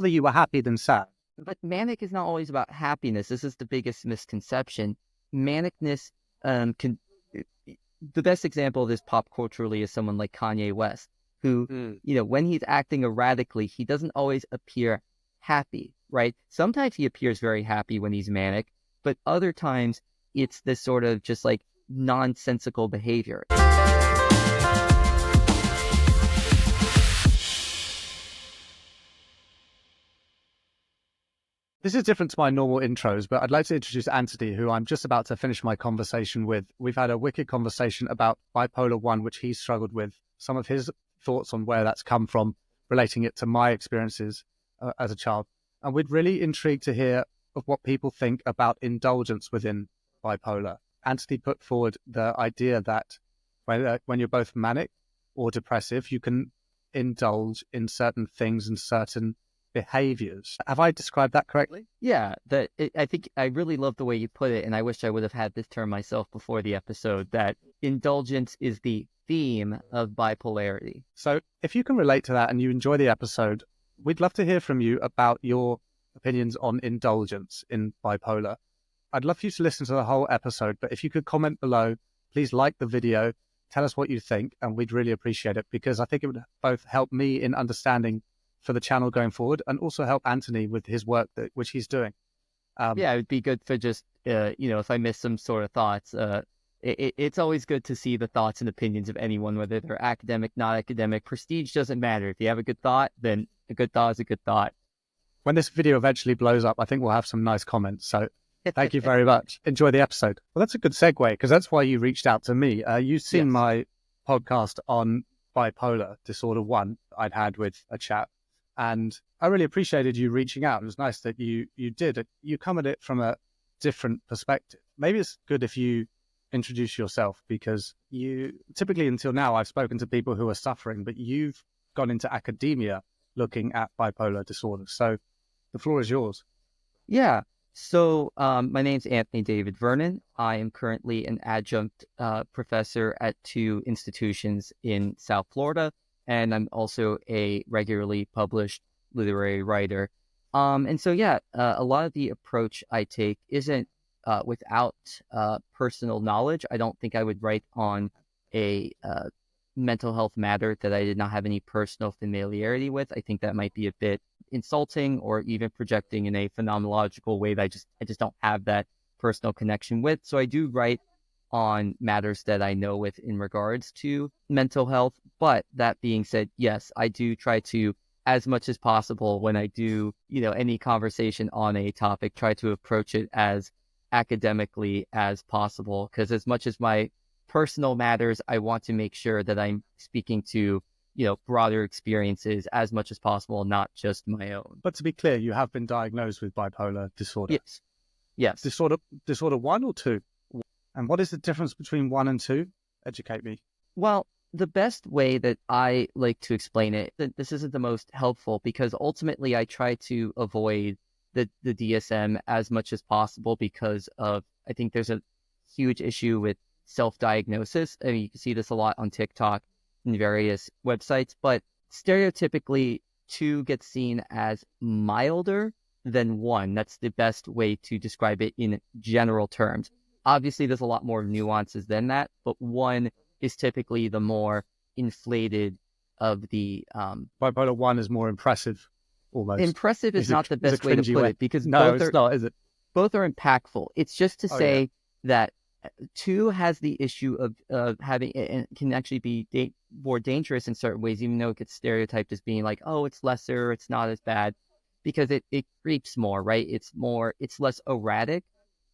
Rather you were happy than sad. But manic is not always about happiness. This is the biggest misconception. Manicness can. The best example of this pop culturally is someone like Kanye West, who, when he's acting erratically, he doesn't always appear happy, right? Sometimes he appears very happy when he's manic, but other times it's this sort of just like nonsensical behavior. This is different to my normal intros, but I'd like to introduce Anthony, who I'm just about to finish my conversation with. We've had a wicked conversation about bipolar 1, which he struggled with, some of his thoughts on where that's come from, relating it to my experiences as a child. And we're really intrigued to hear of what people think about indulgence within bipolar. Anthony put forward the idea that when you're both manic or depressive, you can indulge in certain things and certain behaviors. Have I described that correctly? Yeah, I think I really love the way you put it, and I wish I would have had this term myself before the episode, that indulgence is the theme of bipolarity. So if you can relate to that and you enjoy the episode, we'd love to hear from you about your opinions on indulgence in bipolar. I'd love for you to listen to the whole episode, but if you could comment below, please like the video, tell us what you think, and we'd really appreciate it, because I think it would both help me in understanding for the channel going forward, and also help Anthony with his work which he's doing. Yeah, it would be good for just, if I miss some sort of thoughts, it's always good to see the thoughts and opinions of anyone, whether they're academic, not academic. Prestige doesn't matter. If you have a good thought, then a good thought is a good thought. When this video eventually blows up, I think we'll have some nice comments. So thank you very much. Enjoy the episode. Well, that's a good segue, because that's why you reached out to me. You've seen my podcast on Bipolar Disorder 1 I'd had with a chap. And I really appreciated you reaching out. It was nice that you did. You come at it from a different perspective. Maybe it's good if you introduce yourself, because you typically, until now, I've spoken to people who are suffering, but you've gone into academia looking at bipolar disorder. So the floor is yours. Yeah. So my name's Anthony David Vernon. I am currently an adjunct professor at 2 institutions in South Florida. And I'm also a regularly published literary writer. And so, a lot of the approach I take isn't without personal knowledge. I don't think I would write on a mental health matter that I did not have any personal familiarity with. I think that might be a bit insulting, or even projecting in a phenomenological way that I just don't have that personal connection with. So I do write on matters that I know with in regards to mental health. But that being said, yes, I do try to, as much as possible, when I do, any conversation on a topic, try to approach it as academically as possible. Because as much as my personal matters, I want to make sure that I'm speaking to, broader experiences as much as possible, not just my own. But to be clear, you have been diagnosed with bipolar disorder. Yes. Disorder 1 or 2? And what is the difference between 1 and 2? Educate me. Well, the best way that I like to explain it, that this isn't the most helpful, because ultimately I try to avoid the DSM as much as possible, because I think there's a huge issue with self-diagnosis. I mean, you can see this a lot on TikTok and various websites, but stereotypically 2 gets seen as milder than 1. That's the best way to describe it in general terms. Obviously, there's a lot more nuances than that, but 1 is typically the more inflated of the... Bipolar 1 is more impressive, almost. Impressive is not the best way to put it, because no, it's not, is it? Both are impactful. It's just to say that 2 has the issue of having, and can actually be more dangerous in certain ways, even though it gets stereotyped as being like, oh, it's lesser, it's not as bad, because it creeps more, right? It's less erratic,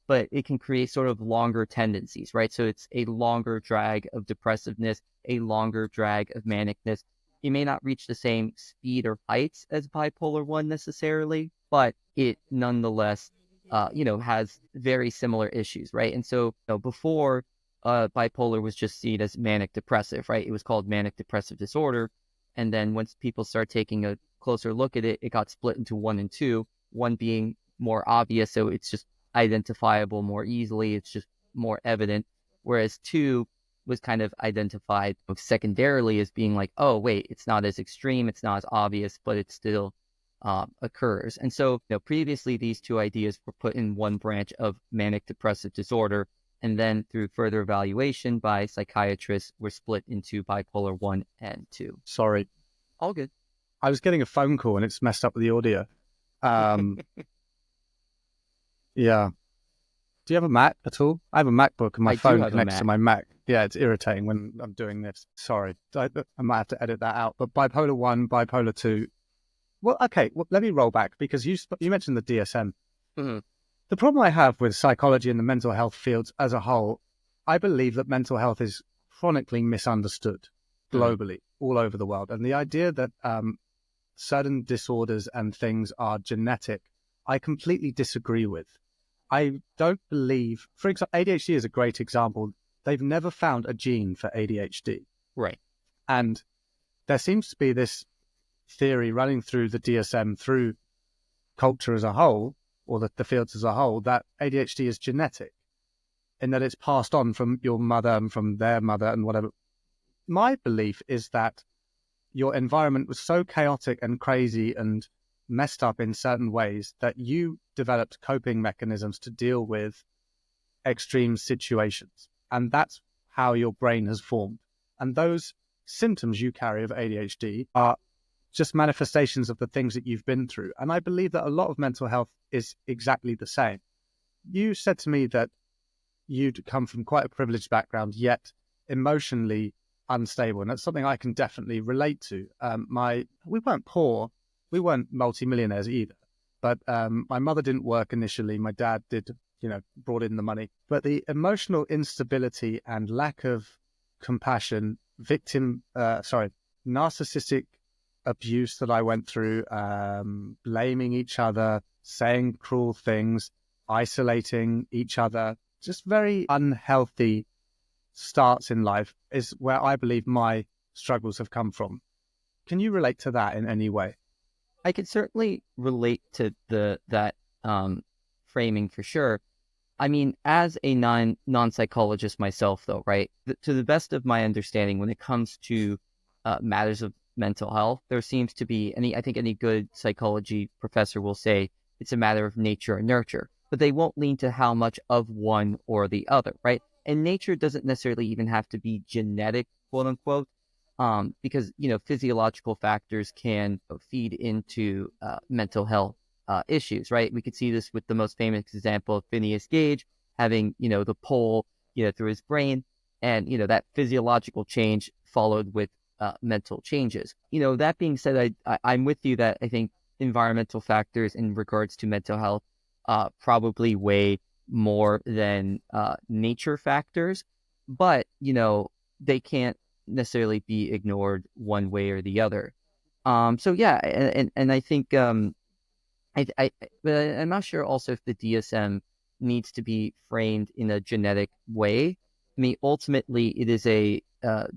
but it can create sort of longer tendencies, right? So it's a longer drag of depressiveness, a longer drag of manicness. It may not reach the same speed or heights as bipolar 1 necessarily, but it nonetheless, has very similar issues, right? And so before bipolar was just seen as manic depressive, right? It was called manic depressive disorder. And then once people start taking a closer look at it, it got split into 1 and 2, 1 being more obvious. So it's just identifiable more easily, it's just more evident, whereas 2 was kind of identified secondarily as being like, oh wait, it's not as extreme, it's not as obvious, but it's still occurs. And so, previously these two ideas were put in one branch of manic depressive disorder, and then through further evaluation by psychiatrists, were split into bipolar 1 and 2. Sorry. All good. I was getting a phone call and it's messed up with the audio. Yeah. Do you have a Mac at all? I have a MacBook and my phone connects to my Mac. Yeah, it's irritating when I'm doing this. Sorry. I might have to edit that out. But bipolar 1, bipolar 2. Well, okay. Well, let me roll back because you mentioned the DSM. Mm-hmm. The problem I have with psychology and the mental health fields as a whole, I believe that mental health is chronically misunderstood globally, all over the world. And the idea that certain disorders and things are genetic, I completely disagree with. I don't believe, for example, ADHD is a great example. They've never found a gene for ADHD. Right. And there seems to be this theory running through the DSM, through culture as a whole, or the fields as a whole, that ADHD is genetic and that it's passed on from your mother and from their mother and whatever. My belief is that your environment was so chaotic and crazy and messed up in certain ways that you developed coping mechanisms to deal with extreme situations. And that's how your brain has formed. And those symptoms you carry of ADHD are just manifestations of the things that you've been through. And I believe that a lot of mental health is exactly the same. You said to me that you'd come from quite a privileged background, yet emotionally unstable. And that's something I can definitely relate to. We weren't poor. We weren't multimillionaires either. But my mother didn't work initially. My dad did, brought in the money. But the emotional instability and lack of compassion, narcissistic abuse that I went through, blaming each other, saying cruel things, isolating each other, just very unhealthy starts in life is where I believe my struggles have come from. Can you relate to that in any way? I can certainly relate to that framing for sure. I mean, as a non-psychologist myself, though, right? To the best of my understanding, when it comes to matters of mental health, there seems to be I think any good psychology professor will say it's a matter of nature and nurture, but they won't lean to how much of one or the other, right? And nature doesn't necessarily even have to be genetic, quote unquote, because, physiological factors can feed into mental health issues, right? We could see this with the most famous example of Phineas Gage having, the pole, through his brain, and, that physiological change followed with mental changes. That being said, I'm with you that I think environmental factors in regards to mental health probably weigh more than nature factors, but, they can't necessarily be ignored one way or the other. So yeah, and I think but I'm not sure also if the DSM needs to be framed in a genetic way. I mean, ultimately, it is a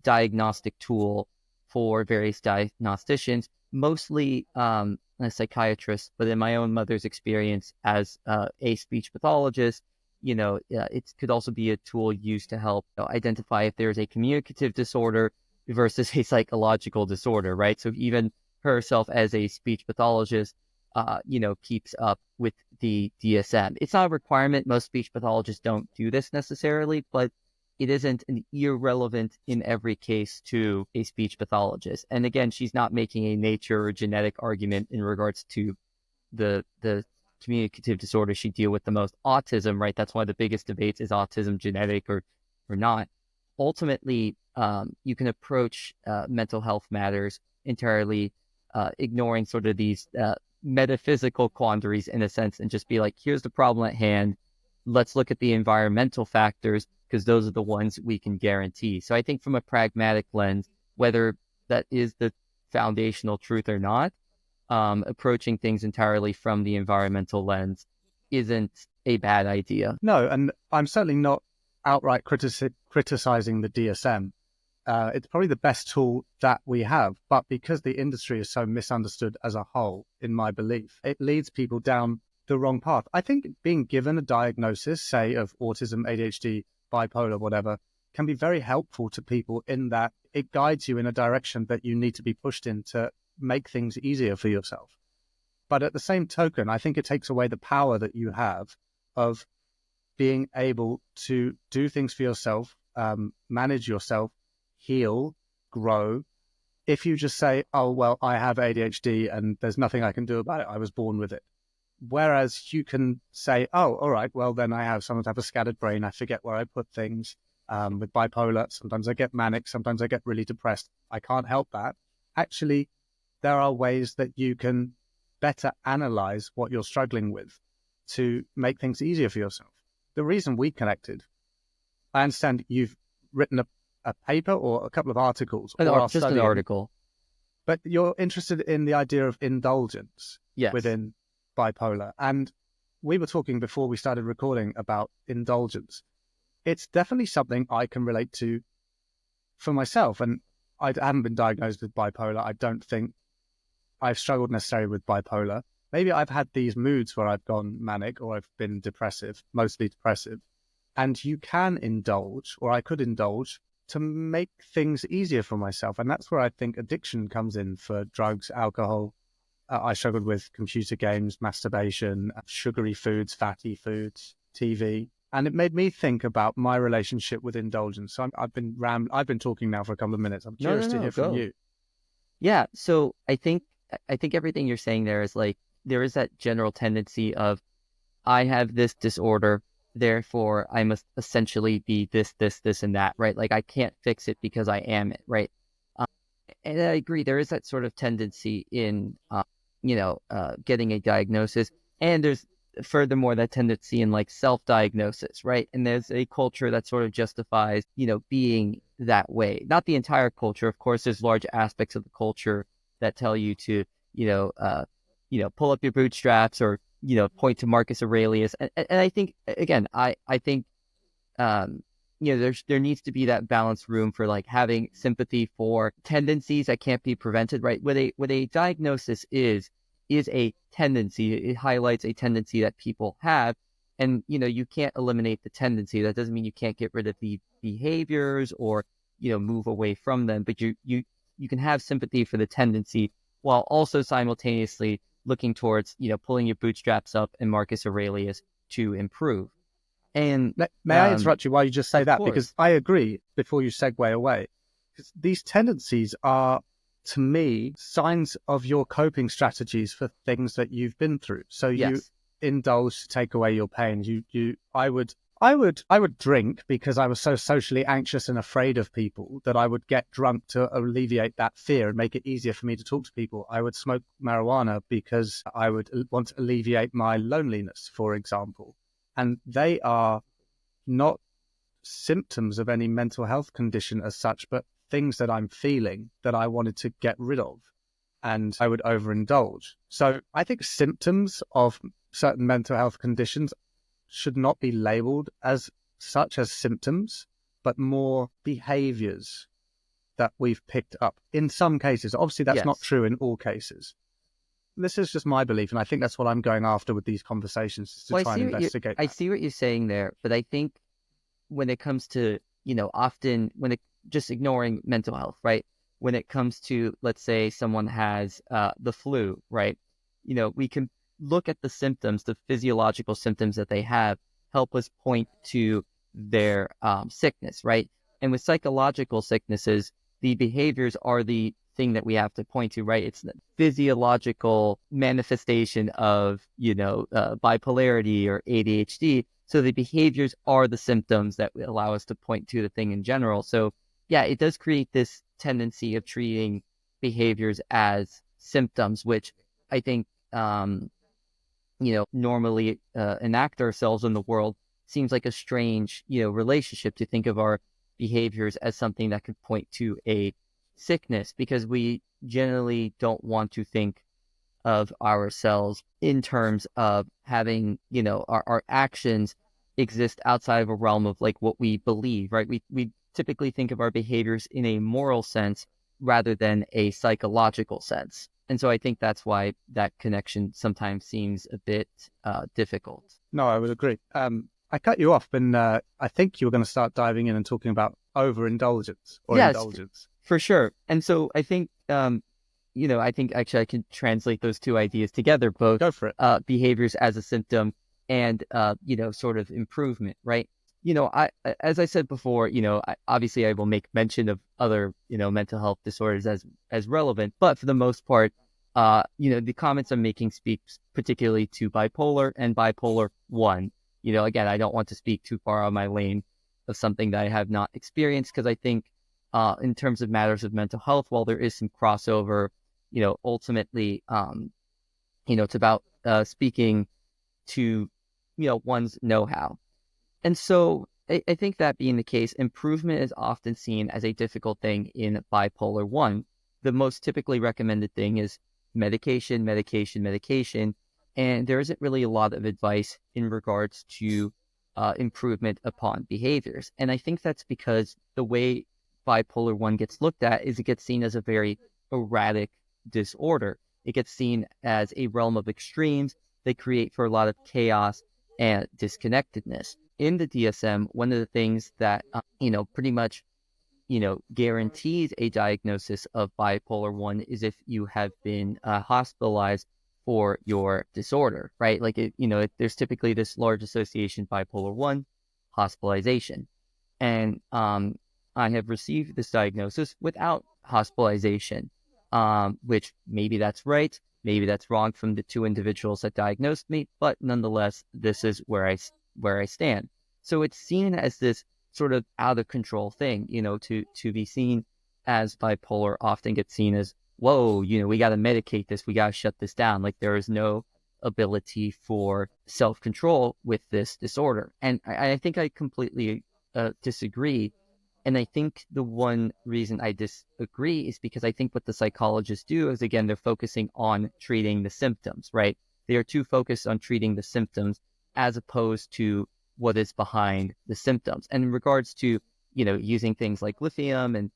diagnostic tool for various diagnosticians, mostly a psychiatrist, but in my own mother's experience as a speech pathologist, it could also be a tool used to help identify if there's a communicative disorder versus a psychological disorder, right? So even herself as a speech pathologist, keeps up with the DSM. It's not a requirement. Most speech pathologists don't do this necessarily, but it isn't an irrelevant in every case to a speech pathologist. And again, she's not making a nature or genetic argument in regards to the communicative disorder she deal with the most, autism, right? That's one of the biggest debates, is autism genetic or not. Ultimately, you can approach mental health matters entirely ignoring sort of these metaphysical quandaries in a sense, and just be like, here's the problem at hand. Let's look at the environmental factors, because those are the ones we can guarantee. So I think from a pragmatic lens, whether that is the foundational truth or not, approaching things entirely from the environmental lens isn't a bad idea. No, and I'm certainly not outright criticizing the DSM. It's probably the best tool that we have, but because the industry is so misunderstood as a whole, in my belief, it leads people down the wrong path. I think being given a diagnosis, say, of autism, ADHD, bipolar, whatever, can be very helpful to people in that it guides you in a direction that you need to be pushed in to make things easier for yourself. But at the same token, I think it takes away the power that you have of being able to do things for yourself, manage yourself, heal, grow. If you just say, oh, well, I have ADHD and there's nothing I can do about it, I was born with it. Whereas you can say, oh, all right, well, then I have sometimes have a scattered brain. I forget where I put things. With bipolar, sometimes I get manic, sometimes I get really depressed. I can't help that. Actually, there are ways that you can better analyze what you're struggling with to make things easier for yourself. The reason we connected, I understand you've written a paper or a couple of articles or are Just an studying, article. but you're interested in the idea of indulgence Yes. within bipolar. And we were talking before we started recording about indulgence. It's definitely something I can relate to for myself. And I haven't been diagnosed with bipolar. I don't think I've struggled necessarily with bipolar. Maybe I've had these moods where I've gone manic or I've been depressive, mostly depressive. And you can indulge, or I could indulge, to make things easier for myself. And that's where I think addiction comes in for drugs, alcohol. I struggled with computer games, masturbation, sugary foods, fatty foods, TV. And it made me think about my relationship with indulgence. So I've been talking now for a couple of minutes. I'm curious to hear from you. Yeah. So I think everything you're saying there is like, there is that general tendency of, I have this disorder, therefore I must essentially be this, and that, right? Like I can't fix it because I am it, right? And I agree, there is that sort of tendency in, getting a diagnosis. And there's furthermore that tendency in like self-diagnosis, right? And there's a culture that sort of justifies, being that way. Not the entire culture, of course. There's large aspects of the culture that tell you to, pull up your bootstraps or, point to Marcus Aurelius. And I think, again, I think, there needs to be that balanced room for like having sympathy for tendencies that can't be prevented, right? What a diagnosis is a tendency. It highlights a tendency that people have. And, you can't eliminate the tendency. That doesn't mean you can't get rid of the behaviors or, move away from them. But you can have sympathy for the tendency while also simultaneously looking towards, pulling your bootstraps up and Marcus Aurelius to improve. And may I interrupt you while you just say that? course. Because I agree before you segue away. Because these tendencies are, to me, signs of your coping strategies for things that you've been through. So you indulge to take away your pain. I would drink because I was so socially anxious and afraid of people that I would get drunk to alleviate that fear and make it easier for me to talk to people. I would smoke marijuana because I would want to alleviate my loneliness, for example. And they are not symptoms of any mental health condition as such, but things that I'm feeling that I wanted to get rid of. And I would overindulge. So I think symptoms of certain mental health conditions should not be labeled as such as symptoms, but more behaviors that we've picked up in some cases. Obviously, that's not true in all cases. This is just my belief, and I think that's what I'm going after with these conversations, is to try and investigate. I see what you're saying there, but I think when it comes to, often just ignoring mental health, right? When it comes to, let's say someone has the flu, right? We can look at the symptoms, the physiological symptoms that they have, help us point to their sickness, right? And with psychological sicknesses, the behaviors are the thing that we have to point to, right? It's the physiological manifestation of, bipolarity or ADHD. So the behaviors are the symptoms that allow us to point to the thing in general. So yeah, it does create this tendency of treating behaviors as symptoms, which I think, normally enact ourselves in the world seems like a strange, relationship to think of our behaviors as something that could point to a sickness, because we generally don't want to think of ourselves in terms of having, our actions exist outside of a realm of like what we believe, right? We typically think of our behaviors in a moral sense rather than a psychological sense. And so I think that's why that connection sometimes seems a bit difficult. No, I would agree. I cut you off, and I think you were going to start diving in and talking about overindulgence or indulgence. For sure. And so I think, I think actually I can translate those two ideas together, both Go for it. behaviors as a symptom and, sort of improvement, right? As I said before, obviously I will make mention of other, mental health disorders as relevant, but for the most part, the comments I'm making speak particularly to bipolar and bipolar one. Again, I don't want to speak too far on my lane of something that I have not experienced, because I think, in terms of matters of mental health, while there is some crossover, ultimately, it's about speaking to, one's know-how. And so I think that being the case, improvement is often seen as a difficult thing in bipolar 1. The most typically recommended thing is medication, medication, medication. And there isn't really a lot of advice in regards to improvement upon behaviors. And I think that's because the way bipolar 1 gets looked at is it gets seen as a very erratic disorder. It gets seen as a realm of extremes that create for a lot of chaos and disconnectedness. In the DSM, one of the things that, pretty much, guarantees a diagnosis of bipolar 1 is if you have been hospitalized for your disorder, right? Like, there's typically this large association, bipolar 1, hospitalization. And I have received this diagnosis without hospitalization, which maybe that's right, maybe that's wrong from the two individuals that diagnosed me, but nonetheless, this is where I stand. So it's seen as this sort of out of control thing, to be seen as bipolar often gets seen as, whoa, we got to medicate this, we got to shut this down. Like, there is no ability for self-control with this disorder. And I think I completely disagree. And I think the one reason I disagree is because I think what the psychologists do is, again, they're focusing on treating the symptoms, right? They are too focused on treating the symptoms as opposed to what is behind the symptoms. And in regards to, using things like lithium and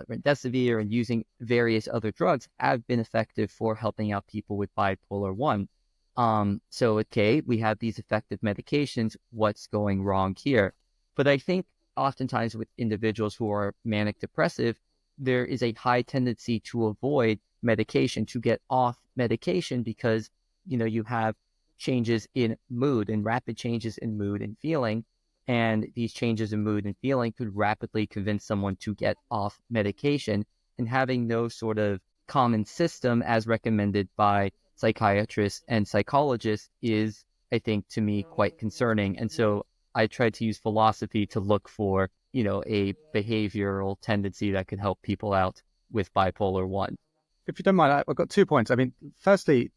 remdesivir and using various other drugs have been effective for helping out people with bipolar 1. So, okay, we have these effective medications. What's going wrong here? But I think oftentimes with individuals who are manic depressive, there is a high tendency to avoid medication, to get off medication, because, you have changes in mood and rapid changes in mood and feeling. And these changes in mood and feeling could rapidly convince someone to get off medication. And having no sort of common system as recommended by psychiatrists and psychologists is, I think, to me, quite concerning. And so I tried to use philosophy to look for, a behavioral tendency that could help people out with bipolar 1. If you don't mind, I've got 2 points. I mean, firstly,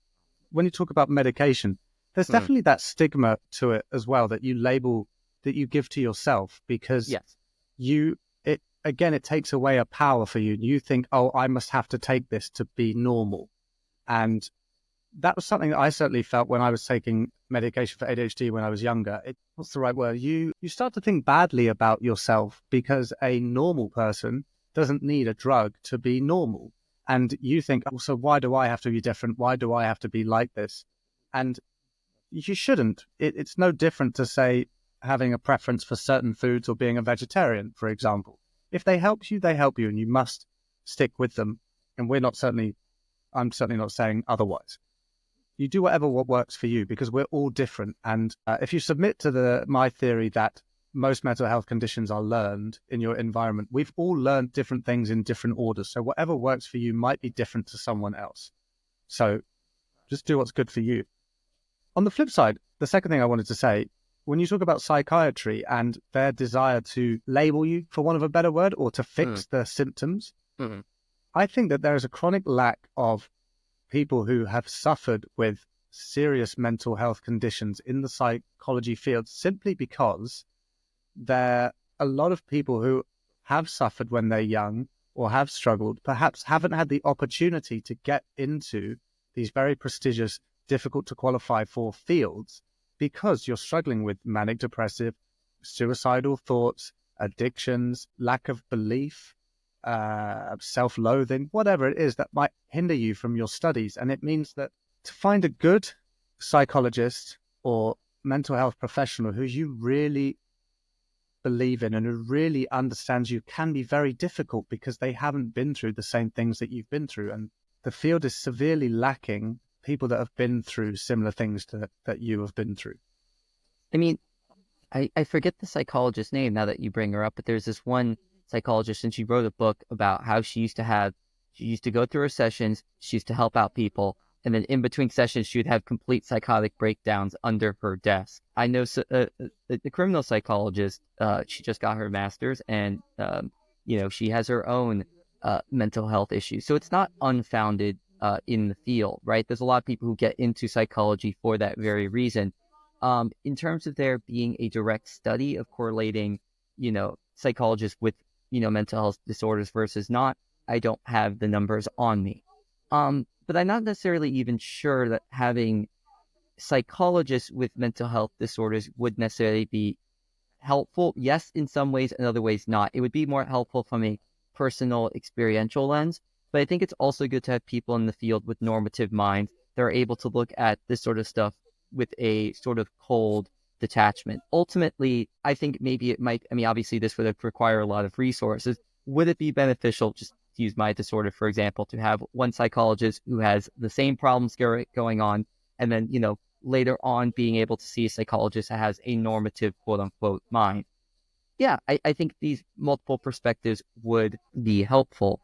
when you talk about medication, there's definitely that stigma to it as well, that you label, that you give to yourself, because Yes. it takes away a power for you. You think, oh, I must have to take this to be normal. And that was something that I certainly felt when I was taking medication for ADHD when I was younger. What's the right word? You start to think badly about yourself because a normal person doesn't need a drug to be normal. And you think, oh, so why do I have to be different? Why do I have to be like this? And you shouldn't. It's no different to, say, having a preference for certain foods or being a vegetarian, for example. If they help you, they help you, and you must stick with them. And I'm certainly not saying otherwise. You do what works for you, because we're all different. And if you submit to my theory that most mental health conditions are learned in your environment, we've all learned different things in different orders. So whatever works for you might be different to someone else. So just do what's good for you. On the flip side, the second thing I wanted to say, when you talk about psychiatry and their desire to label you, for want of a better word, or to fix the symptoms, I think that there is a chronic lack of people who have suffered with serious mental health conditions in the psychology field, simply because there are a lot of people who have suffered when they're young or have struggled, perhaps haven't had the opportunity to get into these very prestigious, difficult to qualify for fields, because you're struggling with manic depressive, suicidal thoughts, addictions, lack of belief, self-loathing, whatever it is that might hinder you from your studies. And it means that to find a good psychologist or mental health professional who you really believe in and who really understands you can be very difficult because they haven't been through the same things that you've been through. And the field is severely lacking people that have been through similar things that you have been through. I mean, I forget the psychologist's name now that you bring her up, but there's this one psychologist, and she wrote a book about how she used to go through her sessions, she used to help out people, and then in between sessions, she would have complete psychotic breakdowns under her desk. I know the criminal psychologist, she just got her master's, and, she has her own mental health issues. So it's not unfounded in the field, right? There's a lot of people who get into psychology for that very reason. In terms of there being a direct study of correlating, psychologists with, mental health disorders versus not, I don't have the numbers on me. But I'm not necessarily even sure that having psychologists with mental health disorders would necessarily be helpful. Yes, in some ways, in other ways not. It would be more helpful from a personal experiential lens. But I think it's also good to have people in the field with normative minds that are able to look at this sort of stuff with a sort of cold detachment. Ultimately, I think maybe it might, obviously this would require a lot of resources. Would it be beneficial, just to use my disorder, for example, to have one psychologist who has the same problems going on, and then, later on being able to see a psychologist that has a normative, quote unquote, mind? Yeah, I think these multiple perspectives would be helpful,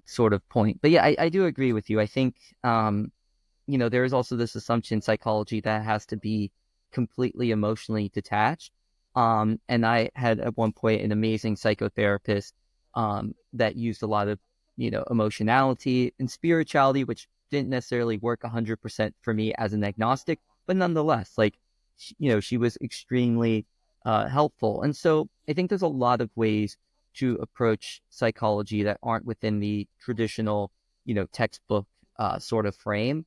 sort of point. But yeah, I do agree with you. I think, there is also this assumption in psychology that has to be completely emotionally detached. And I had at one point an amazing psychotherapist that used a lot of, emotionality and spirituality, which didn't necessarily work 100% for me as an agnostic, but nonetheless, like, she was extremely helpful. And so I think there's a lot of ways to approach psychology that aren't within the traditional, textbook sort of frame.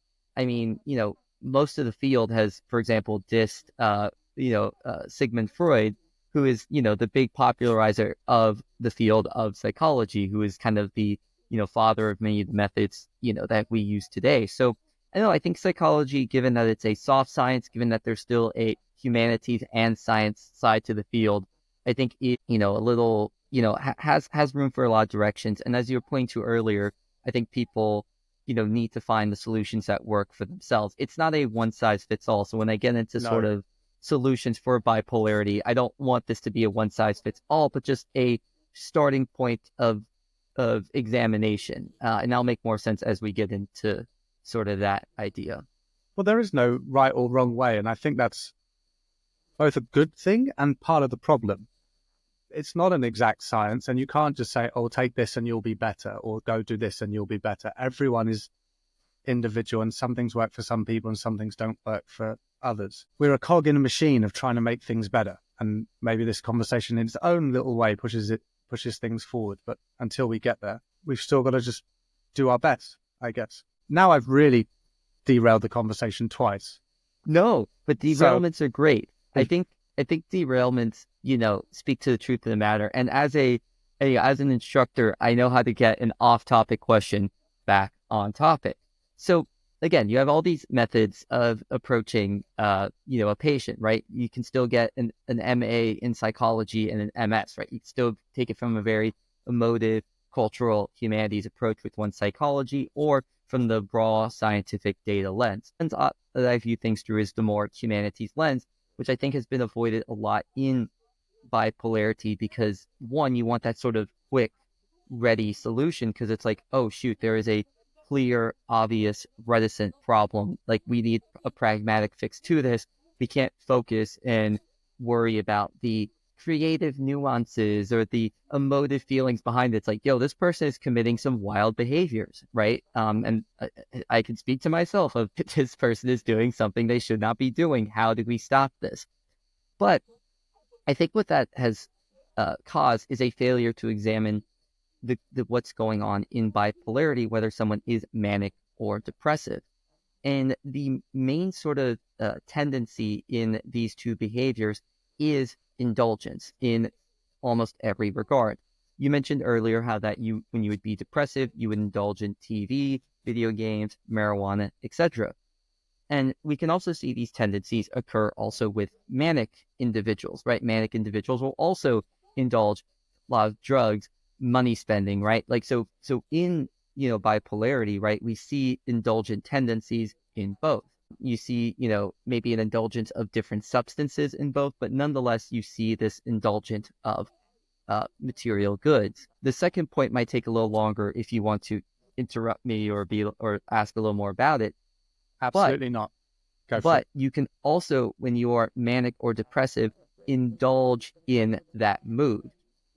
Most of the field has, for example, dissed, Sigmund Freud, who is, the big popularizer of the field of psychology, who is kind of the, father of many of the methods, that we use today. So I think psychology, given that it's a soft science, given that there's still a humanities and science side to the field, I think it, a little, has room for a lot of directions. And as you were pointing to earlier, I think people, need to find the solutions that work for themselves. It's not a one size fits all. So when I get into sort of solutions for bipolarity, I don't want this to be a one size fits all, but just a starting point of examination. And that'll make more sense as we get into sort of that idea. Well, there is no right or wrong way. And I think that's both a good thing and part of the problem. It's not an exact science, and you can't just say, oh, take this and you'll be better, or go do this and you'll be better. Everyone is individual, and some things work for some people and some things don't work for others. We're a cog in a machine of trying to make things better. And maybe this conversation in its own little way pushes things forward. But until we get there, we've still got to just do our best, I guess. Now I've really derailed the conversation twice. No, but derailments are great. I think derailments, speak to the truth of the matter. And as an instructor, I know how to get an off-topic question back on topic. So again, you have all these methods of approaching, a patient, right? You can still get an MA in psychology and an MS, right? You can still take it from a very emotive, cultural, humanities approach with one psychology, or from the raw scientific data lens. And that I view things through is the more humanities lens, which I think has been avoided a lot in bipolarity, because one, you want that sort of quick, ready solution, because it's like, oh shoot, there is a clear, obvious, reticent problem. Like, we need a pragmatic fix to this. We can't focus and worry about the creative nuances or the emotive feelings behind it. It's like, yo, this person is committing some wild behaviors, right? And I can speak to myself of this person is doing something they should not be doing. How do we stop this? But I think what that has caused is a failure to examine the what's going on in bipolarity, whether someone is manic or depressive. And the main sort of tendency in these two behaviors is indulgence in almost every regard. You mentioned earlier how that when you would be depressive, you would indulge in TV, video games, marijuana, etc. And we can also see these tendencies occur also with manic individuals, right? Manic individuals will also indulge a lot of drugs, money spending, right? Like, so in, bipolarity, right, we see indulgent tendencies in both. You see, maybe an indulgence of different substances in both, but nonetheless, you see this indulgent of material goods. The second point might take a little longer if you want to interrupt me or ask a little more about it. But Absolutely not. Go for it. but you can also, when you are manic or depressive, indulge in that mood.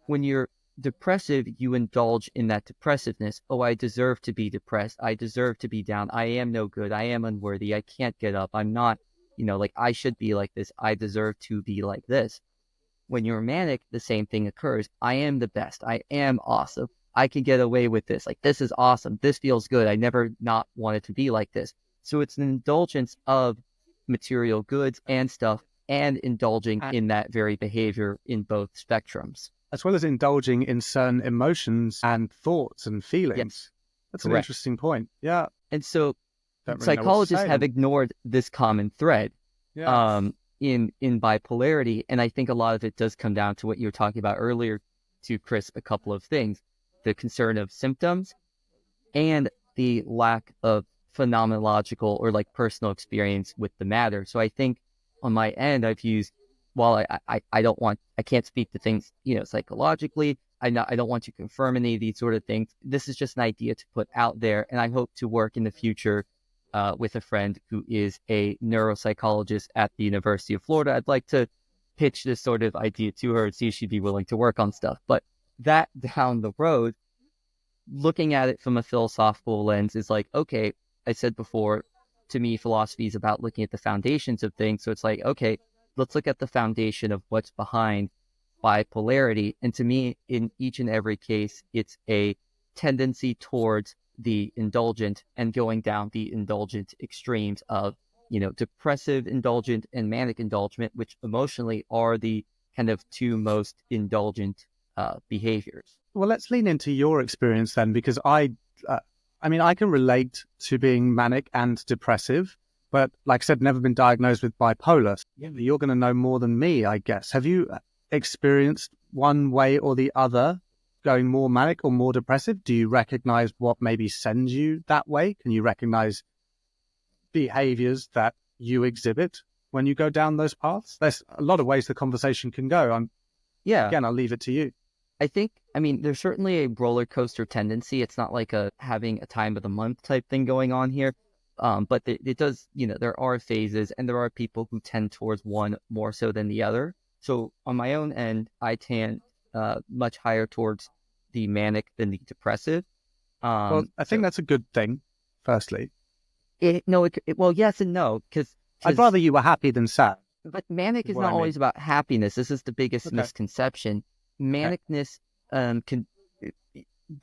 When you're depressive, you indulge in that depressiveness. Oh, I deserve to be depressed. I deserve to be down. I am no good. I am unworthy. I can't get up. I'm not, like I should be like this. I deserve to be like this. When you're manic, the same thing occurs. I am the best. I am awesome. I can get away with this. Like, this is awesome. This feels good. I never not wanted to be like this. So it's an indulgence of material goods and stuff and indulging in that very behavior in both spectrums. As well as indulging in certain emotions and thoughts and feelings. Yes, That's an correct. interesting point. Yeah. And so Don't really know what to psychologists say have then. ignored this common thread Yeah. in bipolarity. And I think a lot of it does come down to what you were talking about earlier to Chris, a couple of things: the concern of symptoms and the lack of phenomenological or like personal experience with the matter. So I think on my end, I've used, while I can't speak to things, psychologically, I don't want to confirm any of these sort of things. This is just an idea to put out there. And I hope to work in the future with a friend who is a neuropsychologist at the University of Florida. I'd like to pitch this sort of idea to her and see if she'd be willing to work on stuff. But that down the road, looking at it from a philosophical lens is like, okay, I said before, to me, philosophy is about looking at the foundations of things. So it's like, okay, let's look at the foundation of what's behind bipolarity. And to me, in each and every case, it's a tendency towards the indulgent and going down the indulgent extremes of, depressive indulgent and manic indulgent, which emotionally are the kind of two most indulgent behaviors. Well, let's lean into your experience then, because I can relate to being manic and depressive, but like I said, never been diagnosed with bipolar. Yeah. You're going to know more than me, I guess. Have you experienced one way or the other, going more manic or more depressive? Do you recognize what maybe sends you that way? Can you recognize behaviors that you exhibit when you go down those paths? There's a lot of ways the conversation can go. Again, I'll leave it to you. I think, there's certainly a roller coaster tendency. It's not like having a time of the month type thing going on here. But it does, there are phases and there are people who tend towards one more so than the other. So on my own end, I tend much higher towards the manic than the depressive. Well, I think that's a good thing, firstly. Well, yes and no, because I'd rather you were happy than sad. But manic is not always about happiness. This is the biggest misconception. Manicness can.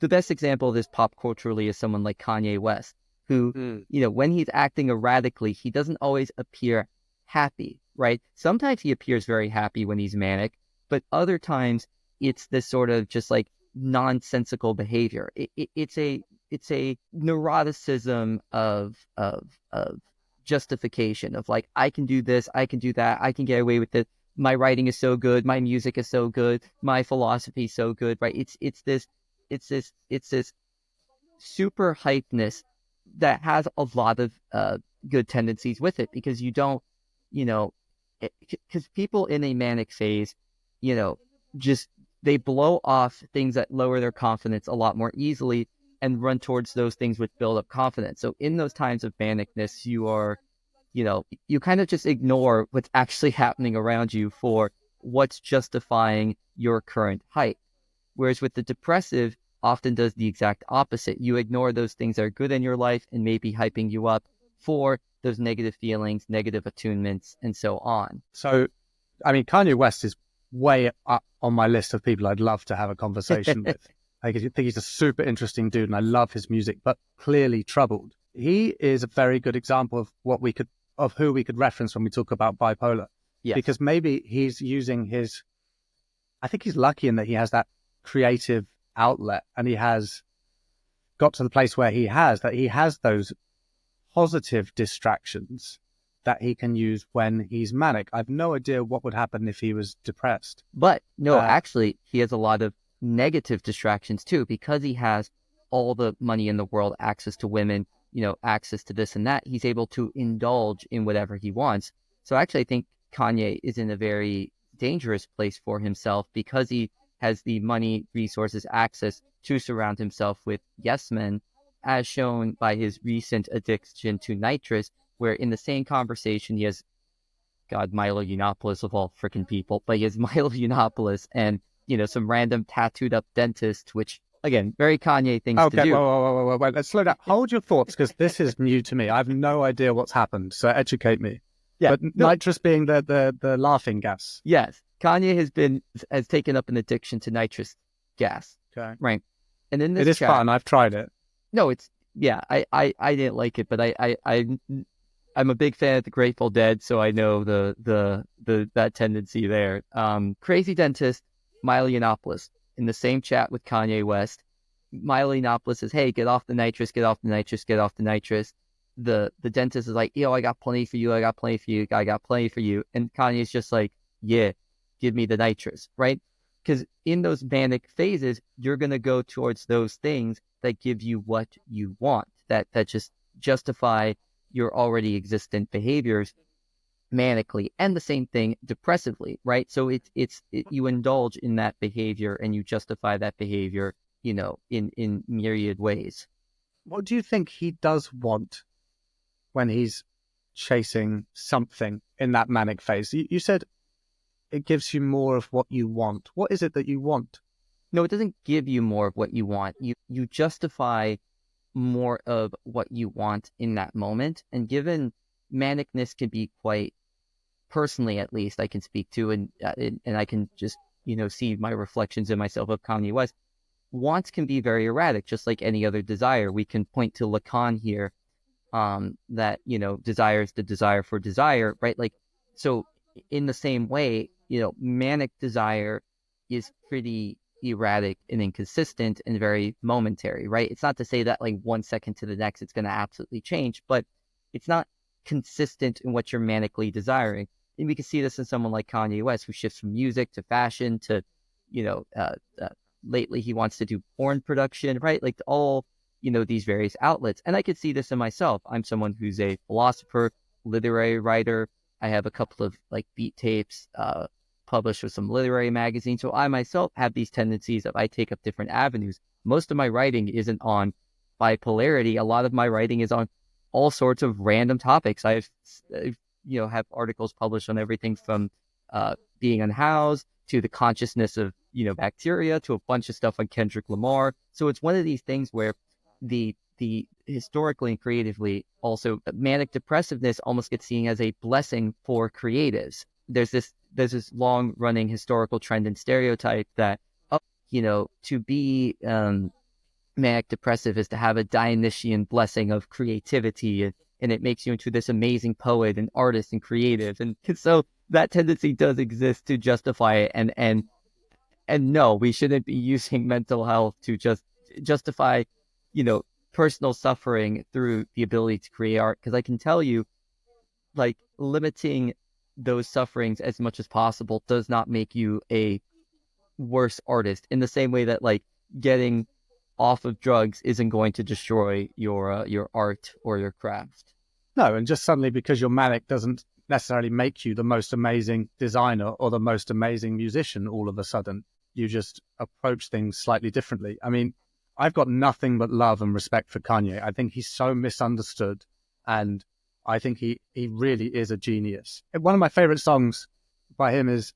The best example of this pop culturally is someone like Kanye West, who, when he's acting erratically, he doesn't always appear happy, right? Sometimes he appears very happy when he's manic, but other times it's this sort of just like nonsensical behavior. It's a neuroticism of justification of like, I can do this, I can do that, I can get away with it. My writing is so good, my music is so good, my philosophy is so good, right? It's this super hypeness that has a lot of good tendencies with it, because you don't, because people in a manic phase, just they blow off things that lower their confidence a lot more easily and run towards those things which build up confidence. So in those times of manicness, you are, you kind of just ignore what's actually happening around you for what's justifying your current hype. Whereas with the depressive, often does the exact opposite. You ignore those things that are good in your life and maybe hyping you up for those negative feelings, negative attunements, and so on. So, Kanye West is way up on my list of people I'd love to have a conversation with. I think he's a super interesting dude and I love his music, but clearly troubled. He is a very good example of who we could reference when we talk about bipolar. Yes. Because maybe he's using I think he's lucky in that he has that creative outlet and he has got to the place where he has those positive distractions that he can use when he's manic. I've no idea what would happen if he was depressed. But no, actually, he has a lot of negative distractions too, because he has all the money in the world, access to women, access to this and that. He's able to indulge in whatever he wants. So actually, I think Kanye is in a very dangerous place for himself because he has the money, resources, access to surround himself with yes men, as shown by his recent addiction to nitrous, where in the same conversation he has, God, Milo Yiannopoulos of all freaking people, but he has Milo Yiannopoulos and, some random tattooed up dentist, which, again, very Kanye things to do. Okay, wait, let's slow down. Hold your thoughts, because this is new to me. I have no idea what's happened, so educate me. Yeah, but nitrous being the laughing gas. Yes, Kanye has taken up an addiction to nitrous gas. Okay, right. And in this it is fun. I've tried it. No, I didn't like it, but I'm a big fan of the Grateful Dead, so I know that tendency there. Crazy dentist Milo Yiannopoulos in the same chat with Kanye West. Milo Yiannopoulos says, "Hey, get off the nitrous, get off the nitrous, get off the nitrous." The dentist is like, "Yo, I got plenty for you, I got plenty for you, I got plenty for you," and Kanye's just like, "Yeah, give me the nitrous," right? Because in those manic phases, you're gonna go towards those things that give you what you want, that just justify your already existent behaviors manically, and the same thing depressively, right? So you indulge in that behavior and you justify that behavior, in myriad ways. What do you think he does want when he's chasing something in that manic phase? You said it gives you more of what you want. What is it that you want? No, it doesn't give you more of what you want. You justify more of what you want in that moment. And given manicness can be quite, personally at least, I can speak to, and I can just, see my reflections in myself of Kanye West, wants can be very erratic, just like any other desire. We can point to Lacan here, that, desire is the desire for desire, right? Like, so in the same way, manic desire is pretty erratic and inconsistent and very momentary, right? It's not to say that like 1 second to the next it's going to absolutely change, but it's not consistent in what you're manically desiring. And we can see this in someone like Kanye West, who shifts from music to fashion to, lately he wants to do porn production, right? Like all, these various outlets. And I could see this in myself. I'm someone who's a philosopher, literary writer. I have a couple of like beat tapes, published with some literary magazines. So I myself have these tendencies of I take up different avenues. Most of my writing isn't on bipolarity. A lot of my writing is on all sorts of random topics. I've have articles published on everything from being unhoused to the consciousness of, bacteria, to a bunch of stuff on Kendrick Lamar. So it's one of these things where the historically and creatively, also manic depressiveness almost gets seen as a blessing for creatives. There's this long running historical trend and stereotype that, to be manic depressive is to have a Dionysian blessing of creativity, and it makes you into this amazing poet and artist and creative. And so that tendency does exist to justify it. And no, we shouldn't be using mental health to just justify, personal suffering through the ability to create art. Because I can tell you, like, limiting those sufferings as much as possible does not make you a worse artist, in the same way that like getting off of drugs isn't going to destroy your art or your craft. No, and just suddenly because you're manic doesn't necessarily make you the most amazing designer or the most amazing musician all of a sudden. You just approach things slightly differently. I mean, I've got nothing but love and respect for Kanye. I think he's so misunderstood, and I think he really is a genius. One of my favorite songs by him is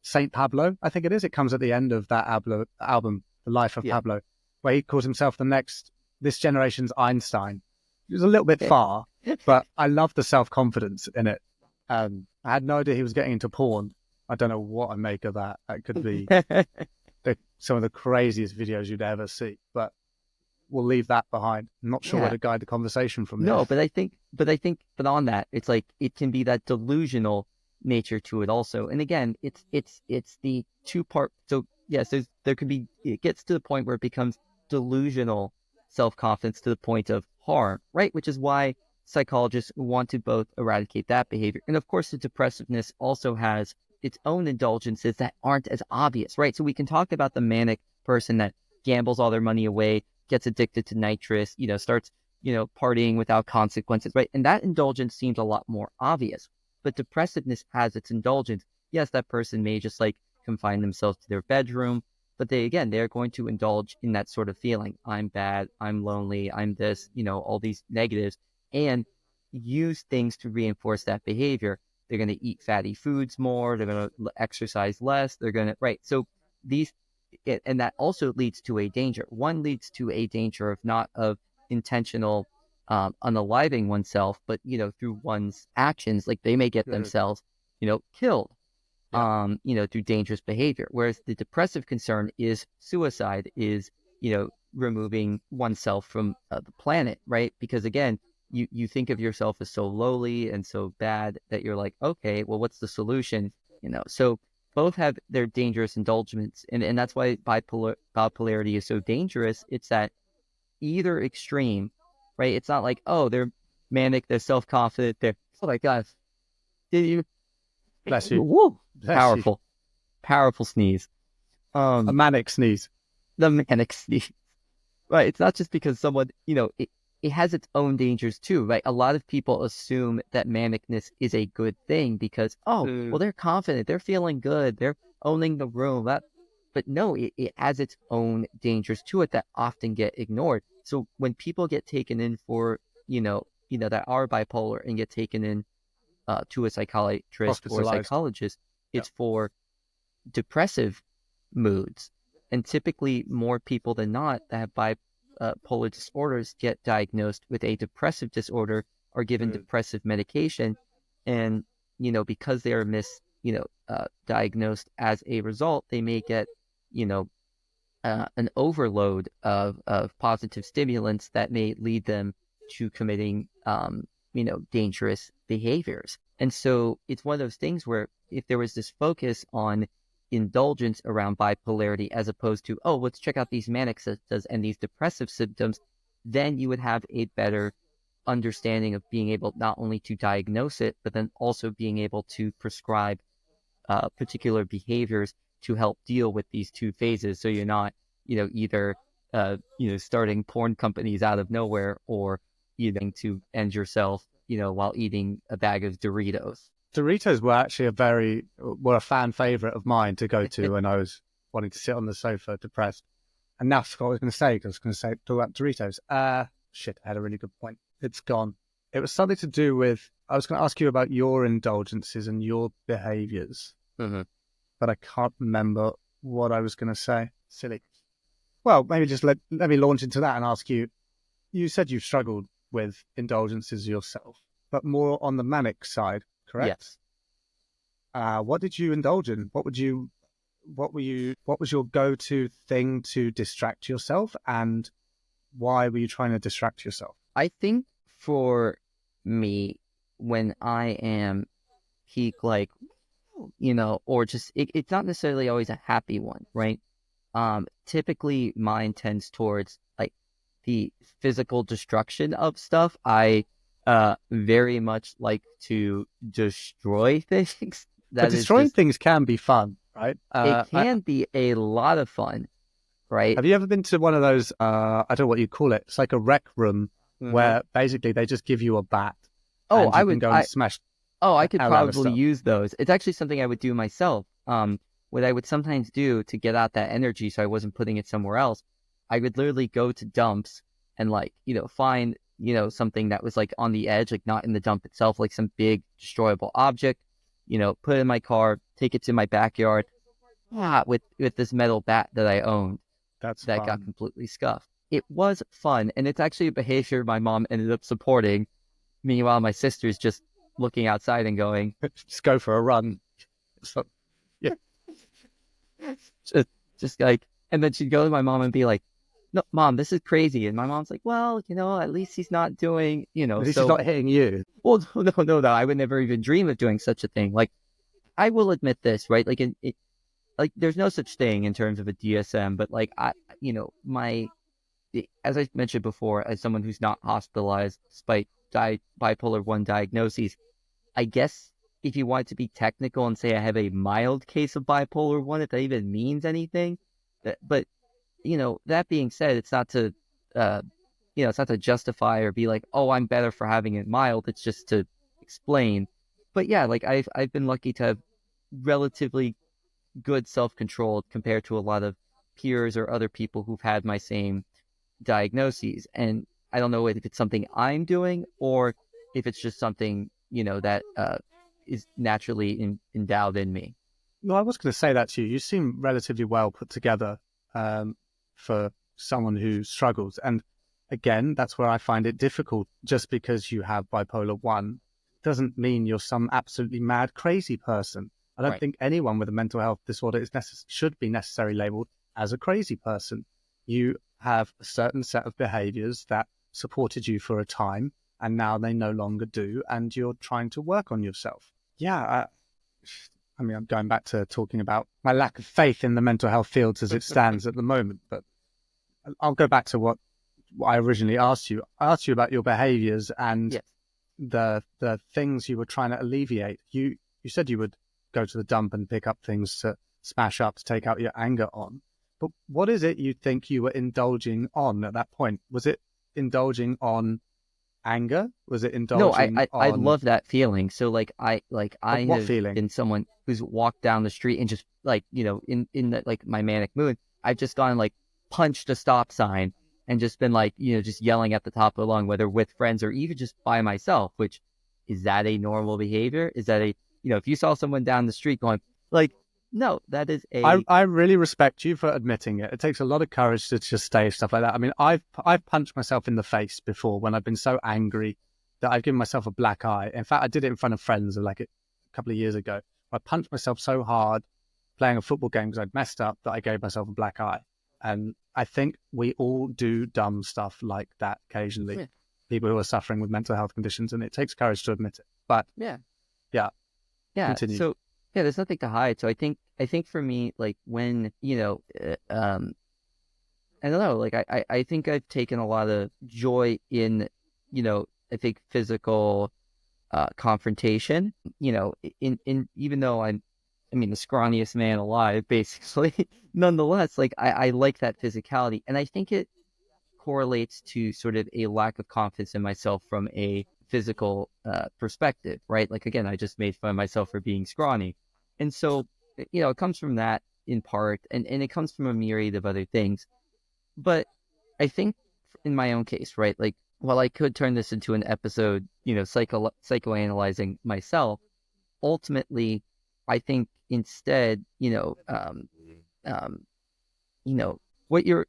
Saint Pablo, I think it is. It comes at the end of that album, The Life of Pablo, where he calls himself this generation's Einstein. It was a little bit far, but I love the self-confidence in it. I had no idea he was getting into porn. I don't know what I make of that. That could be some of the craziest videos you'd ever see, but we'll leave that behind. I'm not sure where to guide the conversation from there. No, but I think on that, it's like, it can be that delusional nature to it also. And again, it's the two-part. So yes, it gets to the point where it becomes delusional self-confidence, to the point of harm, right? Which is why psychologists want to both eradicate that behavior. And of course, the depressiveness also has its own indulgences that aren't as obvious, right? So we can talk about the manic person that gambles all their money away, gets addicted to nitrous, starts, partying without consequences, right? And that indulgence seems a lot more obvious. But depressiveness has its indulgence. Yes, that person may just like confine themselves to their bedroom, but they're going to indulge in that sort of feeling. I'm bad, I'm lonely, I'm this, all these negatives, and use things to reinforce that behavior. They're going to eat fatty foods more, they're going to exercise less, they're going to, right? So and that also leads to a danger. One leads to a danger of not of intentional unaliving oneself, but, through one's actions, like they may get themselves, killed through dangerous behavior. Whereas the depressive concern is suicide, is, removing oneself from the planet, right? Because again, you think of yourself as so lowly and so bad that you're like, okay, well, what's the solution? So both have their dangerous indulgements. And that's why bipolarity is so dangerous. It's that either extreme, right? It's not like, oh, they're manic, they're self-confident, they're, oh my God, did you? Bless you. Woo! Bless Powerful, powerful sneeze. you. A manic sneeze. The manic sneeze. Right. It's not just because someone, it has its own dangers too, right? A lot of people assume that manicness is a good thing because, well, they're confident, they're feeling good, they're owning the room. But no, it has its own dangers to it that often get ignored. So when people get taken in for, that are bipolar and get taken in to a psychiatrist or psychologist, it's for depressive moods. And typically more people than not that have bipolar disorders get diagnosed with a depressive disorder or given depressive medication. And, because they are diagnosed as a result, they may get, an overload of positive stimulants that may lead them to committing, dangerous behaviors. And so it's one of those things where if there was this focus on indulgence around bipolarity as opposed to, oh, let's check out these manic symptoms and these depressive symptoms, then you would have a better understanding of being able not only to diagnose it, but then also being able to prescribe particular behaviors to help deal with these two phases. So you're not, either, starting porn companies out of nowhere or to end yourself, while eating a bag of Doritos. Doritos were a fan favorite of mine to go to when I was wanting to sit on the sofa depressed. And now I forgot what I was going to say, because I was going to say, talk about Doritos. Shit, I had a really good point. It's gone. It was something to do with, I was going to ask you about your indulgences and your behaviors, but I can't remember what I was going to say. Silly. Well, maybe just let me launch into that and ask you, you said you've struggled with indulgences yourself, but more on the manic side, correct? Yes. What did you indulge in? What was your go-to thing to distract yourself, and why were you trying to distract yourself? I think for me, when I am peak, like, or just, it's not necessarily always a happy one, right? Typically mine tends towards like the physical destruction of stuff. I very much like to destroy things. But destroying things can be fun, right? It can be a lot of fun, right? Have you ever been to one of those, I don't know what you call it, it's like a rec room where basically they just give you a bat and you can go and smash. Oh, I could probably use those. It's actually something I would do myself. What I would sometimes do to get out that energy so I wasn't putting it somewhere else, I would literally go to dumps and find, something that was like on the edge, like not in the dump itself, like some big destroyable object, put it in my car, take it to my backyard, with this metal bat that I owned. That got completely scuffed. It was fun, and it's actually a behavior my mom ended up supporting. Meanwhile, my sister's just looking outside and going, just go for a run. So, yeah. Just like, and then she'd go to my mom and be like, no, Mom, this is crazy. And my mom's like, well, at least he's not doing, At least he's not hitting you. Well, no. I would never even dream of doing such a thing. Like, I will admit this, right? Like, there's no such thing in terms of a DSM, but like, my as I mentioned before, as someone who's not hospitalized despite bipolar 1 diagnoses, I guess if you want to be technical and say I have a mild case of bipolar 1, if that even means anything, but that being said, it's not to, it's not to justify or be like, oh, I'm better for having it mild. It's just to explain. But yeah, like I've been lucky to have relatively good self-control compared to a lot of peers or other people who've had my same diagnoses. And I don't know if it's something I'm doing or if it's just something, that is naturally endowed in me. No, I was going to say that to you. You seem relatively well put together for someone who struggles. And again, that's where I find it difficult. Just because you have bipolar 1 doesn't mean you're some absolutely mad, crazy person. I don't Right. think anyone with a mental health disorder should be necessarily labeled as a crazy person. You have a certain set of behaviors that supported you for a time, and now they no longer do, and you're trying to work on yourself. Yeah, I mean, I'm going back to talking about my lack of faith in the mental health fields as it stands at the moment, but I'll go back to what I originally asked you. I asked you about your behaviors and Yes. the things you were trying to alleviate. You said you would go to the dump and pick up things to smash up, to take out your anger on. But what is it you think you were indulging on at that point? Was it indulging on anger? Was it No, indulging I on love that feeling. So I what have feeling? been someone who's walked down the street and just like, in the, like my manic mood, I've just gone like punched a stop sign and just been like, just yelling at the top of the lung, whether with friends or even just by myself, which is that a normal behavior? Is that if you saw someone down the street going like, no, that is a I really respect you for admitting it. It takes a lot of courage to just say stuff like that. I mean, I've punched myself in the face before when I've been so angry that I've given myself a black eye. In fact, I did it in front of friends like a couple of years ago. I punched myself so hard playing a football game because I'd messed up that I gave myself a black eye. And I think we all do dumb stuff like that occasionally. yeah, People who are suffering with mental health conditions, and it takes courage to admit it. But yeah. yeah, Yeah. continue. So yeah, there's nothing to hide. So I think for me, like when, I don't know, like I think I've taken a lot of joy in, I think physical confrontation, in even though I mean, the scrawniest man alive, basically, nonetheless, like I like that physicality. And I think it correlates to sort of a lack of confidence in myself from a physical perspective, right? Like, again, I just made fun of myself for being scrawny. And so, it comes from that in part, and it comes from a myriad of other things. But I think in my own case, right, like, while I could turn this into an episode, psychoanalyzing myself, ultimately, I think instead, um, what your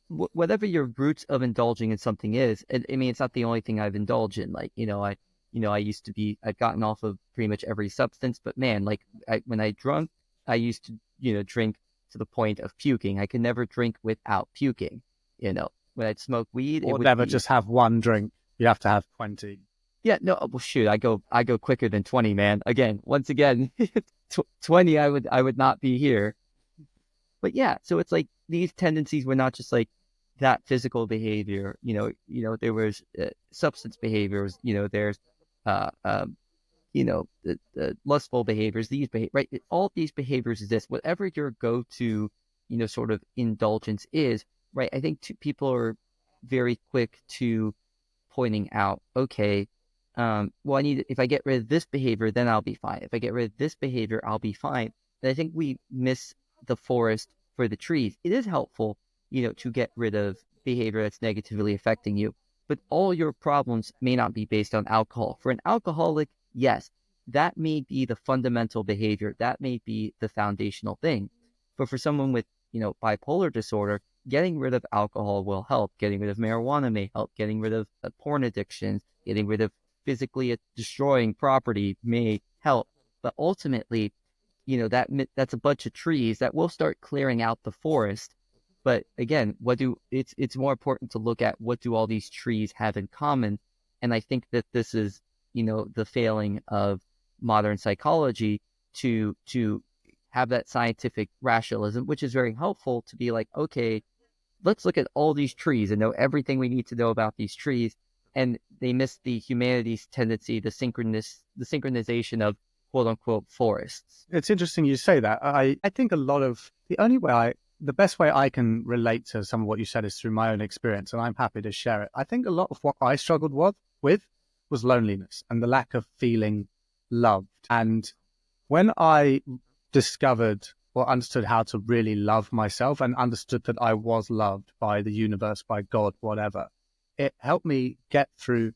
whatever your roots of indulging in something is, I mean, it's not the only thing I've indulged in. Like, I've gotten off of pretty much every substance, but man, like when I drunk, I used to, drink to the point of puking. I could never drink without puking. When I'd smoke weed, it Or would never be, just have one drink. You have to have 20. yeah, no, well, shoot, I go quicker than 20, man. Once again, 20, I would not be here. But yeah, so it's like these tendencies were not just like that physical behavior. There was substance behaviors. There's uh, um, the lustful behaviors. These right, all of these behaviors exist. Whatever your go-to, sort of indulgence is, right. I think people are very quick to pointing out, okay, well, if I get rid of this behavior, then I'll be fine. If I get rid of this behavior, I'll be fine. And I think we miss the forest for the trees. It is helpful, to get rid of behavior that's negatively affecting you, but all your problems may not be based on alcohol. For an alcoholic, yes, that may be the fundamental behavior. That may be the foundational thing. But for someone with, bipolar disorder, getting rid of alcohol will help. Getting rid of marijuana may help. Getting rid of porn addiction, getting rid of physically destroying property may help. But ultimately, that's a bunch of trees that will start clearing out the forest. But again, it's more important to look at what do all these trees have in common. And I think that this is, the failing of modern psychology to have that scientific rationalism, which is very helpful to be like, okay, let's look at all these trees and know everything we need to know about these trees. And they miss the humanity's tendency, the synchronization of quote unquote forests. It's interesting you say that. I think a lot of the best way I can relate to some of what you said is through my own experience, and I'm happy to share it. I think a lot of what I struggled with was loneliness and the lack of feeling loved. And when I discovered or understood how to really love myself and understood that I was loved by the universe, by God, whatever, it helped me get through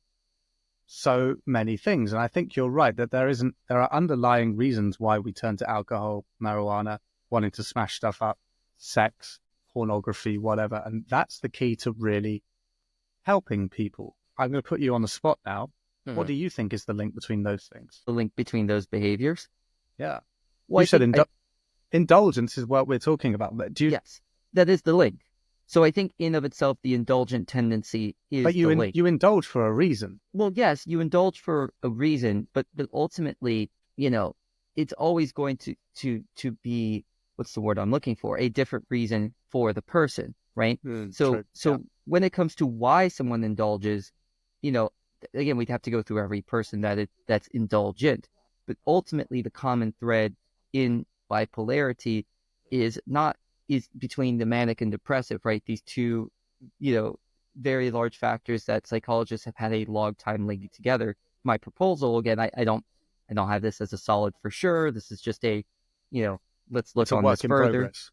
so many things. And I think you're right that there are underlying reasons why we turn to alcohol, marijuana, wanting to smash stuff up, sex, pornography, whatever. And that's the key to really helping people. I'm going to put you on the spot now. What do you think is the link between those things? The link between those behaviors? Yeah. Well, you said indulgence is what we're talking about. Yes, that is the link. So I think in of itself, the indulgent tendency is but the link. You indulge for a reason. Well, yes, you indulge for a reason, but ultimately, it's always going to be, what's the word I'm looking for? A different reason for the person, right? So when it comes to why someone indulges, again, we'd have to go through every person that's indulgent, but ultimately the common thread in bipolarity is between the manic and depressive, right? These two, very large factors that psychologists have had a long time linking together. My proposal, again, I don't have this as a solid for sure. This is just a, let's look on this further. Progress.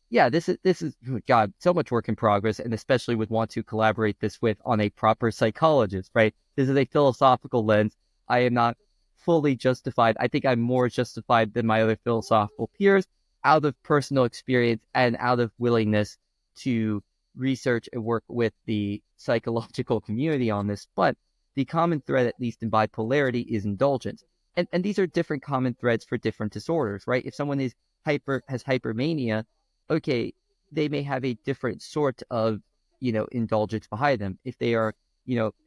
Yeah, this is God, so much work in progress, and especially would want to collaborate this with on a proper psychologist, right? This is a philosophical lens. I am not fully justified. I think I'm more justified than my other philosophical peers out of personal experience and out of willingness to research and work with the psychological community on this. But the common thread, at least in bipolarity, is indulgence. And these are different common threads for different disorders, right? If someone has hypermania, okay, they may have a different sort of, indulgence behind them. If they are,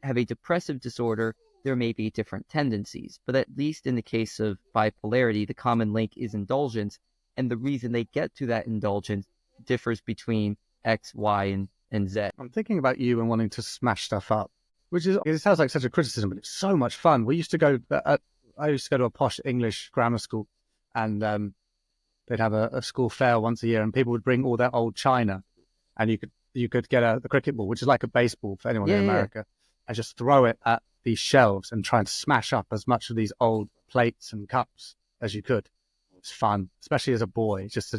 have a depressive disorder, there may be different tendencies. But at least in the case of bipolarity, the common link is indulgence. And the reason they get to that indulgence differs between X, Y, and Z. I'm thinking about you and wanting to smash stuff up, it sounds like such a criticism, but it's so much fun. I used to go to a posh English grammar school, and they'd have a school fair once a year, and people would bring all their old china, and you could get the cricket ball, which is like a baseball for anyone in America, and just throw it at these shelves and try and smash up as much of these old plates and cups as you could. It's fun, especially as a boy, just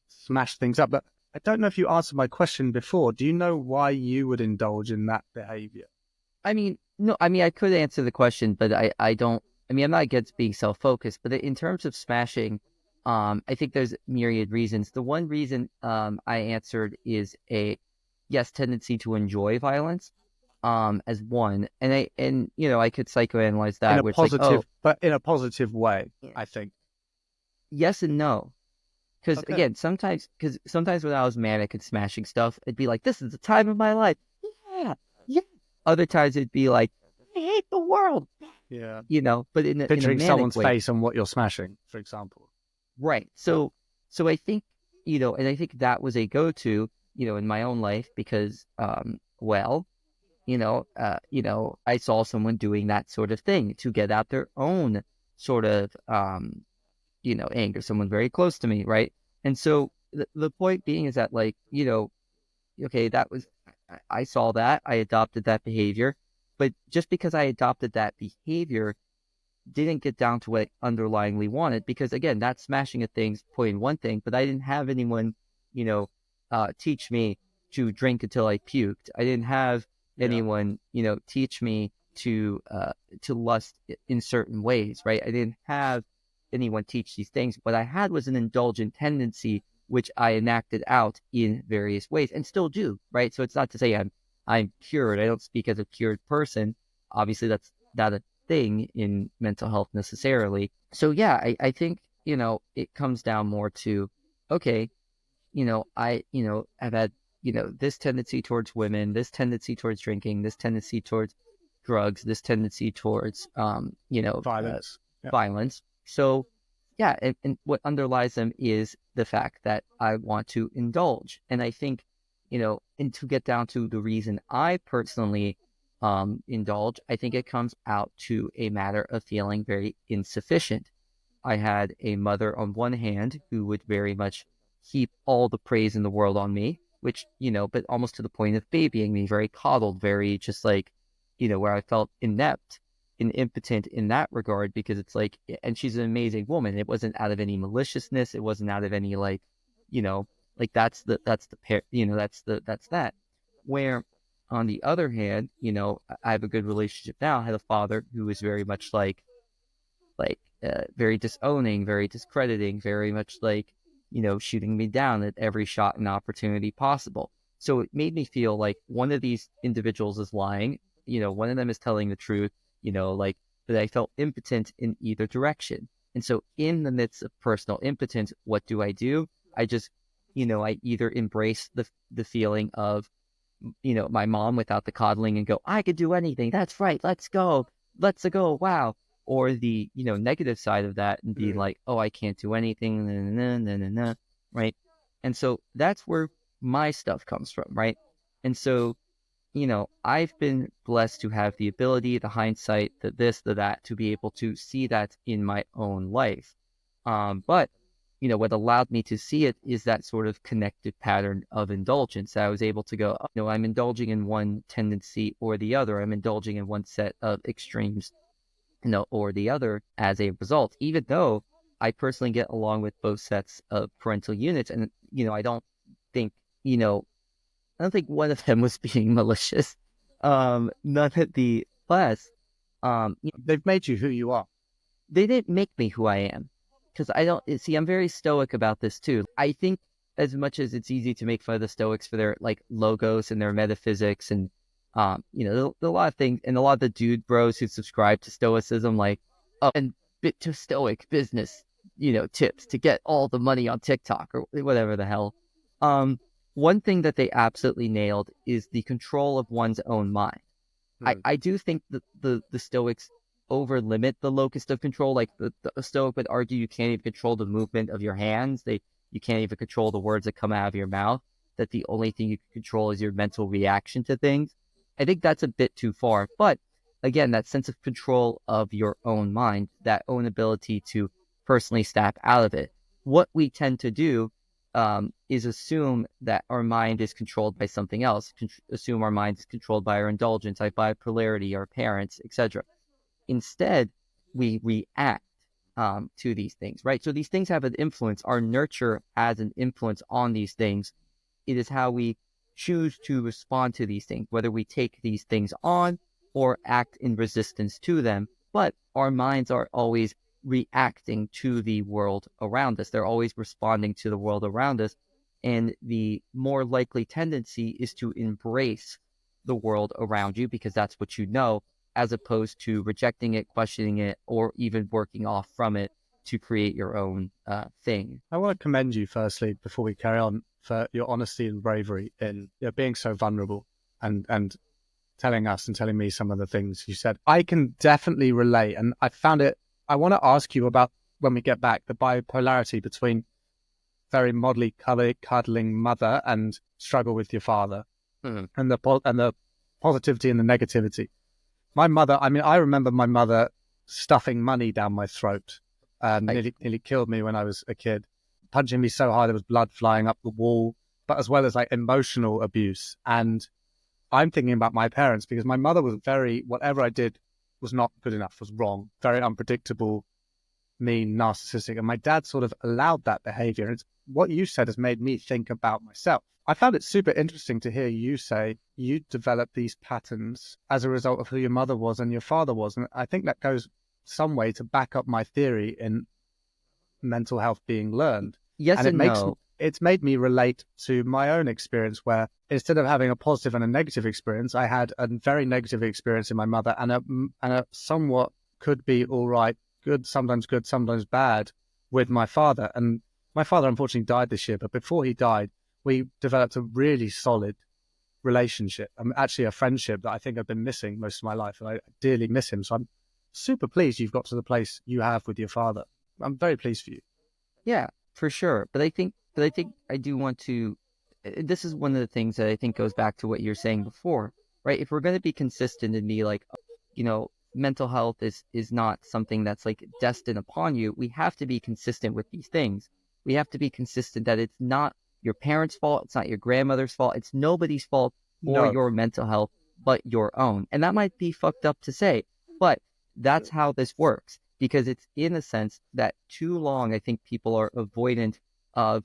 smash things up. But I don't know if you answered my question before. Do you know why you would indulge in that behavior? No, I could answer the question, but I don't. I'm not against being self-focused, but in terms of smashing, I think there's myriad reasons. The one reason I answered is a tendency to enjoy violence, as one, and I could psychoanalyze that in a positive, but in a positive way. I think yes and no, because again, sometimes when I was manic and smashing stuff, it'd be like, this is the time of my life. Yeah. Other times it'd be like, I hate the world. Yeah. But in a picturing someone's way. face on what you're smashing, for example. Right. So I think, and I think that was a go-to, in my own life because, I saw someone doing that sort of thing to get out their own sort of, anger, someone very close to me. Right. And so the point being is that, like, okay, I saw that, I adopted that behavior, but just because I adopted that behavior didn't get down to what I underlyingly wanted, because again, that smashing of things, point one thing, but I didn't have anyone, teach me to drink until I puked. I didn't have anyone, teach me to lust in certain ways, right? I didn't have anyone teach these things. What I had was an indulgent tendency, which I enacted out in various ways and still do, right? So it's not to say I'm cured. I don't speak as a cured person. Obviously, that's not a thing in mental health necessarily. So yeah, I think, it comes down more to, okay, I've had, this tendency towards women, this tendency towards drinking, this tendency towards drugs, this tendency towards, violence. Violence. So yeah, and what underlies them is the fact that I want to indulge. And I think, and to get down to the reason I personally indulge, I think it comes out to a matter of feeling very insufficient. I had a mother on one hand who would very much heap all the praise in the world on me, which, but almost to the point of babying me, very coddled, very just like, where I felt inept and impotent in that regard, because it's like, and she's an amazing woman. It wasn't out of any maliciousness. It wasn't out of any like, you know, like that's the pair, that's that. Where on the other hand, I have a good relationship now. I had a father who was very much very disowning, very discrediting, very much like, shooting me down at every shot and opportunity possible. So it made me feel like one of these individuals is lying, one of them is telling the truth, like, that I felt impotent in either direction. And so in the midst of personal impotence, what do? I just, I either embrace the feeling of, my mom without the coddling and go, I could do anything. That's right. Let's go. Let's go. Wow. Or the, negative side of that and be like, oh, I can't do anything. Nah, nah, nah, nah, nah, right. And so that's where my stuff comes from. Right. And so, I've been blessed to have the ability, the hindsight, the this, the that, to be able to see that in my own life. But what allowed me to see it is that sort of connected pattern of indulgence. I was able to go, I'm indulging in one tendency or the other. I'm indulging in one set of extremes, or the other as a result, even though I personally get along with both sets of parental units. And, I don't think, I don't think one of them was being malicious. None of the less, They've made you who you are. they didn't make me who I am. Because I don't see, I'm very stoic about this too. I think as much as it's easy to make fun of the Stoics for their like logos and their metaphysics and there's a lot of things, and a lot of the dude bros who subscribe to Stoicism, like, oh, and bit to Stoic business, tips to get all the money on TikTok or whatever the hell. One thing that they absolutely nailed is the control of one's own mind. I do think that the Stoics over limit the locus of control. Like the Stoic would argue you can't even control the movement of your hands. You can't even control the words that come out of your mouth. That the only thing you can control is your mental reaction to things. I think that's a bit too far. But again, that sense of control of your own mind, that own ability to personally snap out of it. What we tend to do is assume that our mind is controlled by something else. Assume our mind is controlled by our indulgence, our bipolarity, our parents, etc. Instead, we react to these things, right? So these things have an influence. Our nurture has an influence on these things. It is how we choose to respond to these things, whether we take these things on or act in resistance to them. But our minds are always reacting to the world around us. They're always responding to the world around us. And the more likely tendency is to embrace the world around you because that's what you know, as opposed to rejecting it, questioning it, or even working off from it to create your own thing. I want to commend you, firstly, before we carry on, for your honesty and bravery in being so vulnerable and telling us and telling me some of the things you said. I can definitely relate. And I found it, I want to ask you about, when we get back, the bipolarity between very modelly, cuddling mother and struggle with your father, and the positivity and the negativity. My mother, I remember my mother stuffing money down my throat, nearly killed me when I was a kid, punching me so hard there was blood flying up the wall, but as well as like emotional abuse. And I'm thinking about my parents because my mother was whatever I did was not good enough, was wrong, very unpredictable, mean, narcissistic. And my dad sort of allowed that behavior. And it's what you said has made me think about myself. I found it super interesting to hear you say you developed these patterns as a result of who your mother was and your father was. And I think that goes some way to back up my theory in mental health being learned. Yes and no. It's made me relate to my own experience where instead of having a positive and a negative experience, I had a very negative experience in my mother and a somewhat could be all right, good, sometimes bad with my father. And my father unfortunately died this year, but before he died, we developed a really solid relationship. Actually a friendship that I think I've been missing most of my life, and I dearly miss him. So I'm super pleased you've got to the place you have with your father. I'm very pleased for you. Yeah, for sure. But I think I do want to. This is one of the things that I think goes back to what you're saying before, right? If we're going to be consistent and be like, mental health is not something that's like destined upon you. We have to be consistent with these things. We have to be consistent that it's not your parents' fault, it's not your grandmother's fault, it's nobody's fault for No, your mental health but your own. And that might be fucked up to say, but that's how this works because it's in a sense that too long I think people are avoidant of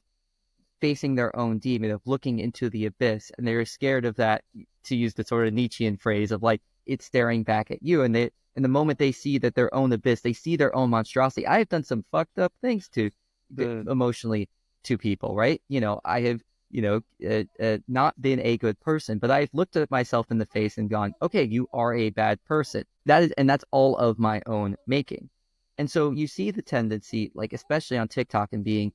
facing their own demon, of looking into the abyss, and they're scared of that, to use the sort of Nietzschean phrase of like it's staring back at you. And the moment they see that their own abyss, they see their own monstrosity. I have done some fucked up things to emotionally to people, right? I have not been a good person, but I've looked at myself in the face and gone, okay, you are a bad person. That's all of my own making. And so you see the tendency, like especially on TikTok, and being,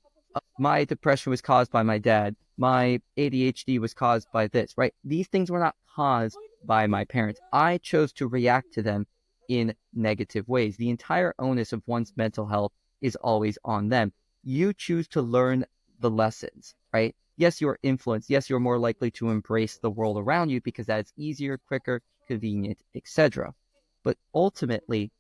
my depression was caused by my dad. My ADHD was caused by this, right? These things were not caused by my parents. I chose to react to them in negative ways. The entire onus of one's mental health is always on them. You choose to learn the lessons, right? Yes, you're influenced. Yes, you're more likely to embrace the world around you because that's easier, quicker, convenient, etc. But ultimately,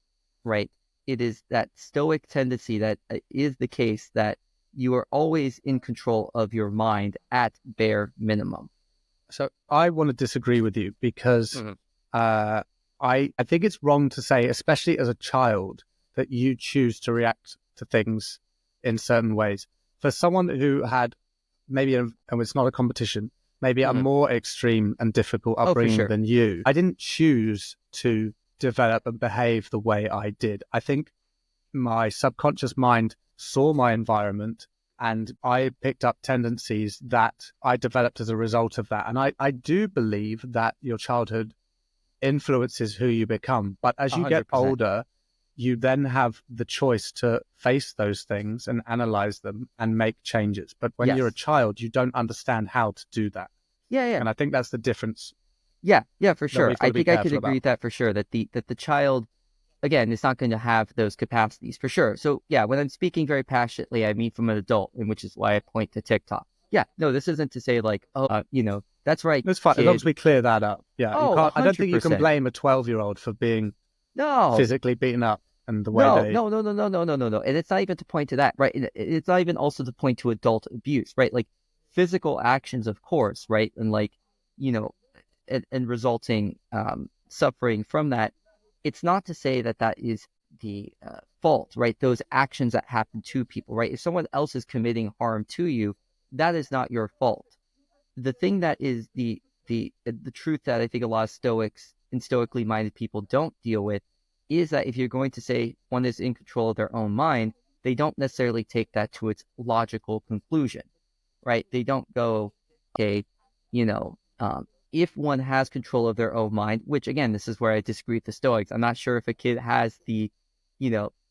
right, it is that stoic tendency that is the case that you are always in control of your mind at bare minimum. so I want to disagree with you because Mhm. I think it's wrong to say, especially as a child, that you choose to react to things in certain ways. For someone who had maybe, and it's not a competition, maybe a Mhm. more extreme and difficult Oh, for upbringing sure. than you, I didn't choose to develop and behave the way I did. I think my subconscious mind saw my environment and I picked up tendencies that I developed as a result of that. And I do believe that your childhood influences who you become. But as you get 100%. older, you then have the choice to face those things and analyze them and make changes. But when you're a Yes. child, you don't understand how to do that. Yeah, yeah. And I think that's the difference Yeah, yeah, for that sure. we've got I to be think I could careful agree about. with that for sure. That the child, again, is not going to have those capacities for sure. So yeah, when I'm speaking very passionately, I mean from an adult, and which is why I point to TikTok. Yeah, no, this isn't to say like, oh, that's right, It's fine as long as kid. we clear that up. Yeah, you Oh, a can't. I don't hundred think you can percent. blame a 12-year-old for being No, physically beaten up and the way no, they. no, no, no, no, no, no, no, no. And it's not even to point to that, right? It's not even also to point to adult abuse, right? Like physical actions, of course, right? And like, you know, and resulting suffering from that. It's not to say that that is the fault, right? Those actions that happen to people, right? If someone else is committing harm to you, that is not your fault. The thing that is the truth that I think a lot of Stoics and stoically minded people don't deal with is that if you're going to say one is in control of their own mind, they don't necessarily take that to its logical conclusion, right? They don't go, okay, you know, if one has control of their own mind, which again, this is where I disagree with the Stoics. I'm not sure if a kid has the,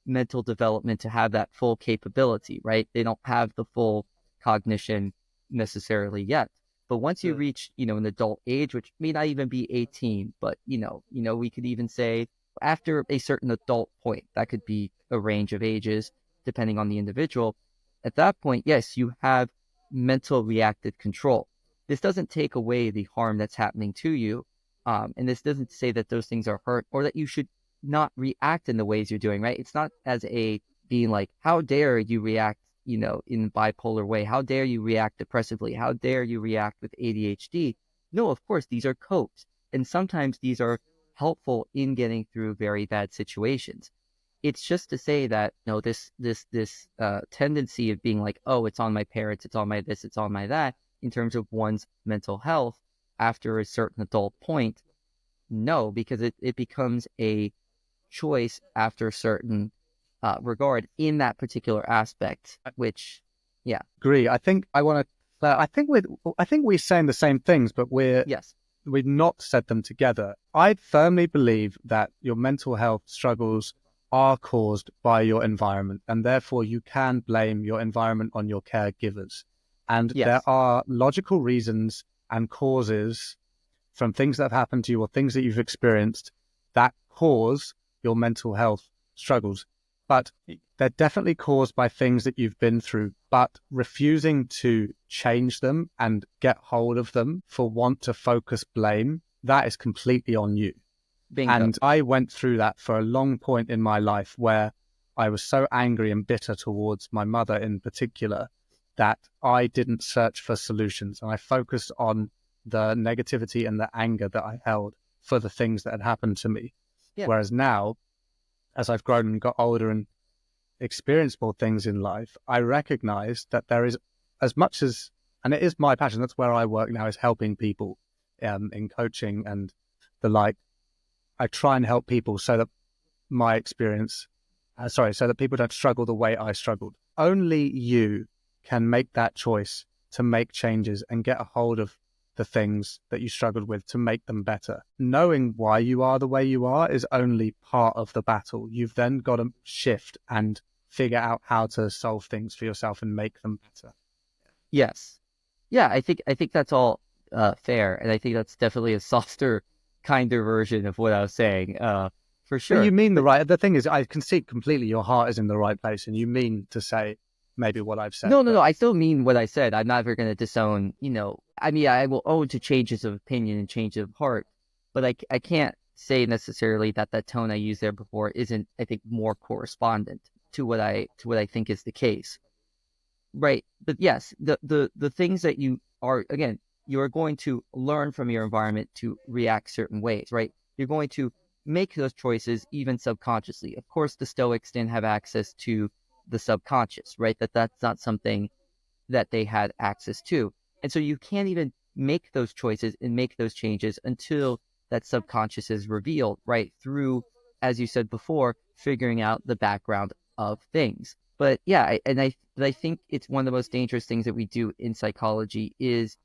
mental development to have that full capability, right? They don't have the full cognition necessarily yet. But once you reach, an adult age, which may not even be 18, but we could even say after a certain adult point, that could be a range of ages depending on the individual. At that point, yes, you have mental reactive control. This doesn't take away the harm that's happening to you. And this doesn't say that those things are hurt or that you should not react in the ways you're doing, right? It's not as a being like, how dare you react, in bipolar way? How dare you react depressively? How dare you react with ADHD? No, of course, these are copes. And sometimes these are helpful in getting through very bad situations. It's just to say that this tendency of being like, oh, it's on my parents, it's on my this, it's on my that, in terms of one's mental health after a certain adult point. No, because it becomes a choice after a certain regard in that particular aspect. Which, yeah, Agree. I think I want to. I think we're saying the same things, but yes, we've not said them together. I firmly believe that your mental health struggles are caused by your environment, and therefore you can blame your environment on your caregivers. And there yes, are logical reasons and causes from things that have happened to you or things that you've experienced that cause your mental health struggles. but they're definitely caused by things that you've been through, but refusing to change them and get hold of them for want to focus blame, that is completely on you. Bingo. And I went through that for a long point in my life where I was so angry and bitter towards my mother in particular that I didn't search for solutions. And I focused on the negativity and the anger that I held for the things that had happened to me. Yeah. Whereas now, as I've grown and got older and experienced more things in life, I recognize that there is as much as, and it is my passion, that's where I work now, is helping people in coaching and the like. I try and help people so that my experience, so that people don't struggle the way I struggled. Only you can make that choice to make changes and get a hold of the things that you struggled with to make them better. Knowing why you are the way you are is only part of the battle. You've then got to shift and figure out how to solve things for yourself and make them better. Yes. Yeah, I think that's all fair, and I think that's definitely a softer, kinder version of what I was saying. For But sure. you mean the thing is, I can see completely your heart is in the right place, and you mean to say maybe what I've said. No. I still mean what I said. I'm never going to disown. I mean, I will own to changes of opinion and changes of heart, but I can't say necessarily that tone I used there before isn't, I think, more correspondent to what I think is the case. Right. But yes, the things that you are, again, you're going to learn from your environment to react certain ways, right? You're going to make those choices even subconsciously. Of course, the Stoics didn't have access to the subconscious, right? That's not something that they had access to. And so you can't even make those choices and make those changes until that subconscious is revealed, right? Through, as you said before, figuring out the background of things. But yeah, I think it's one of the most dangerous things that we do in psychology is,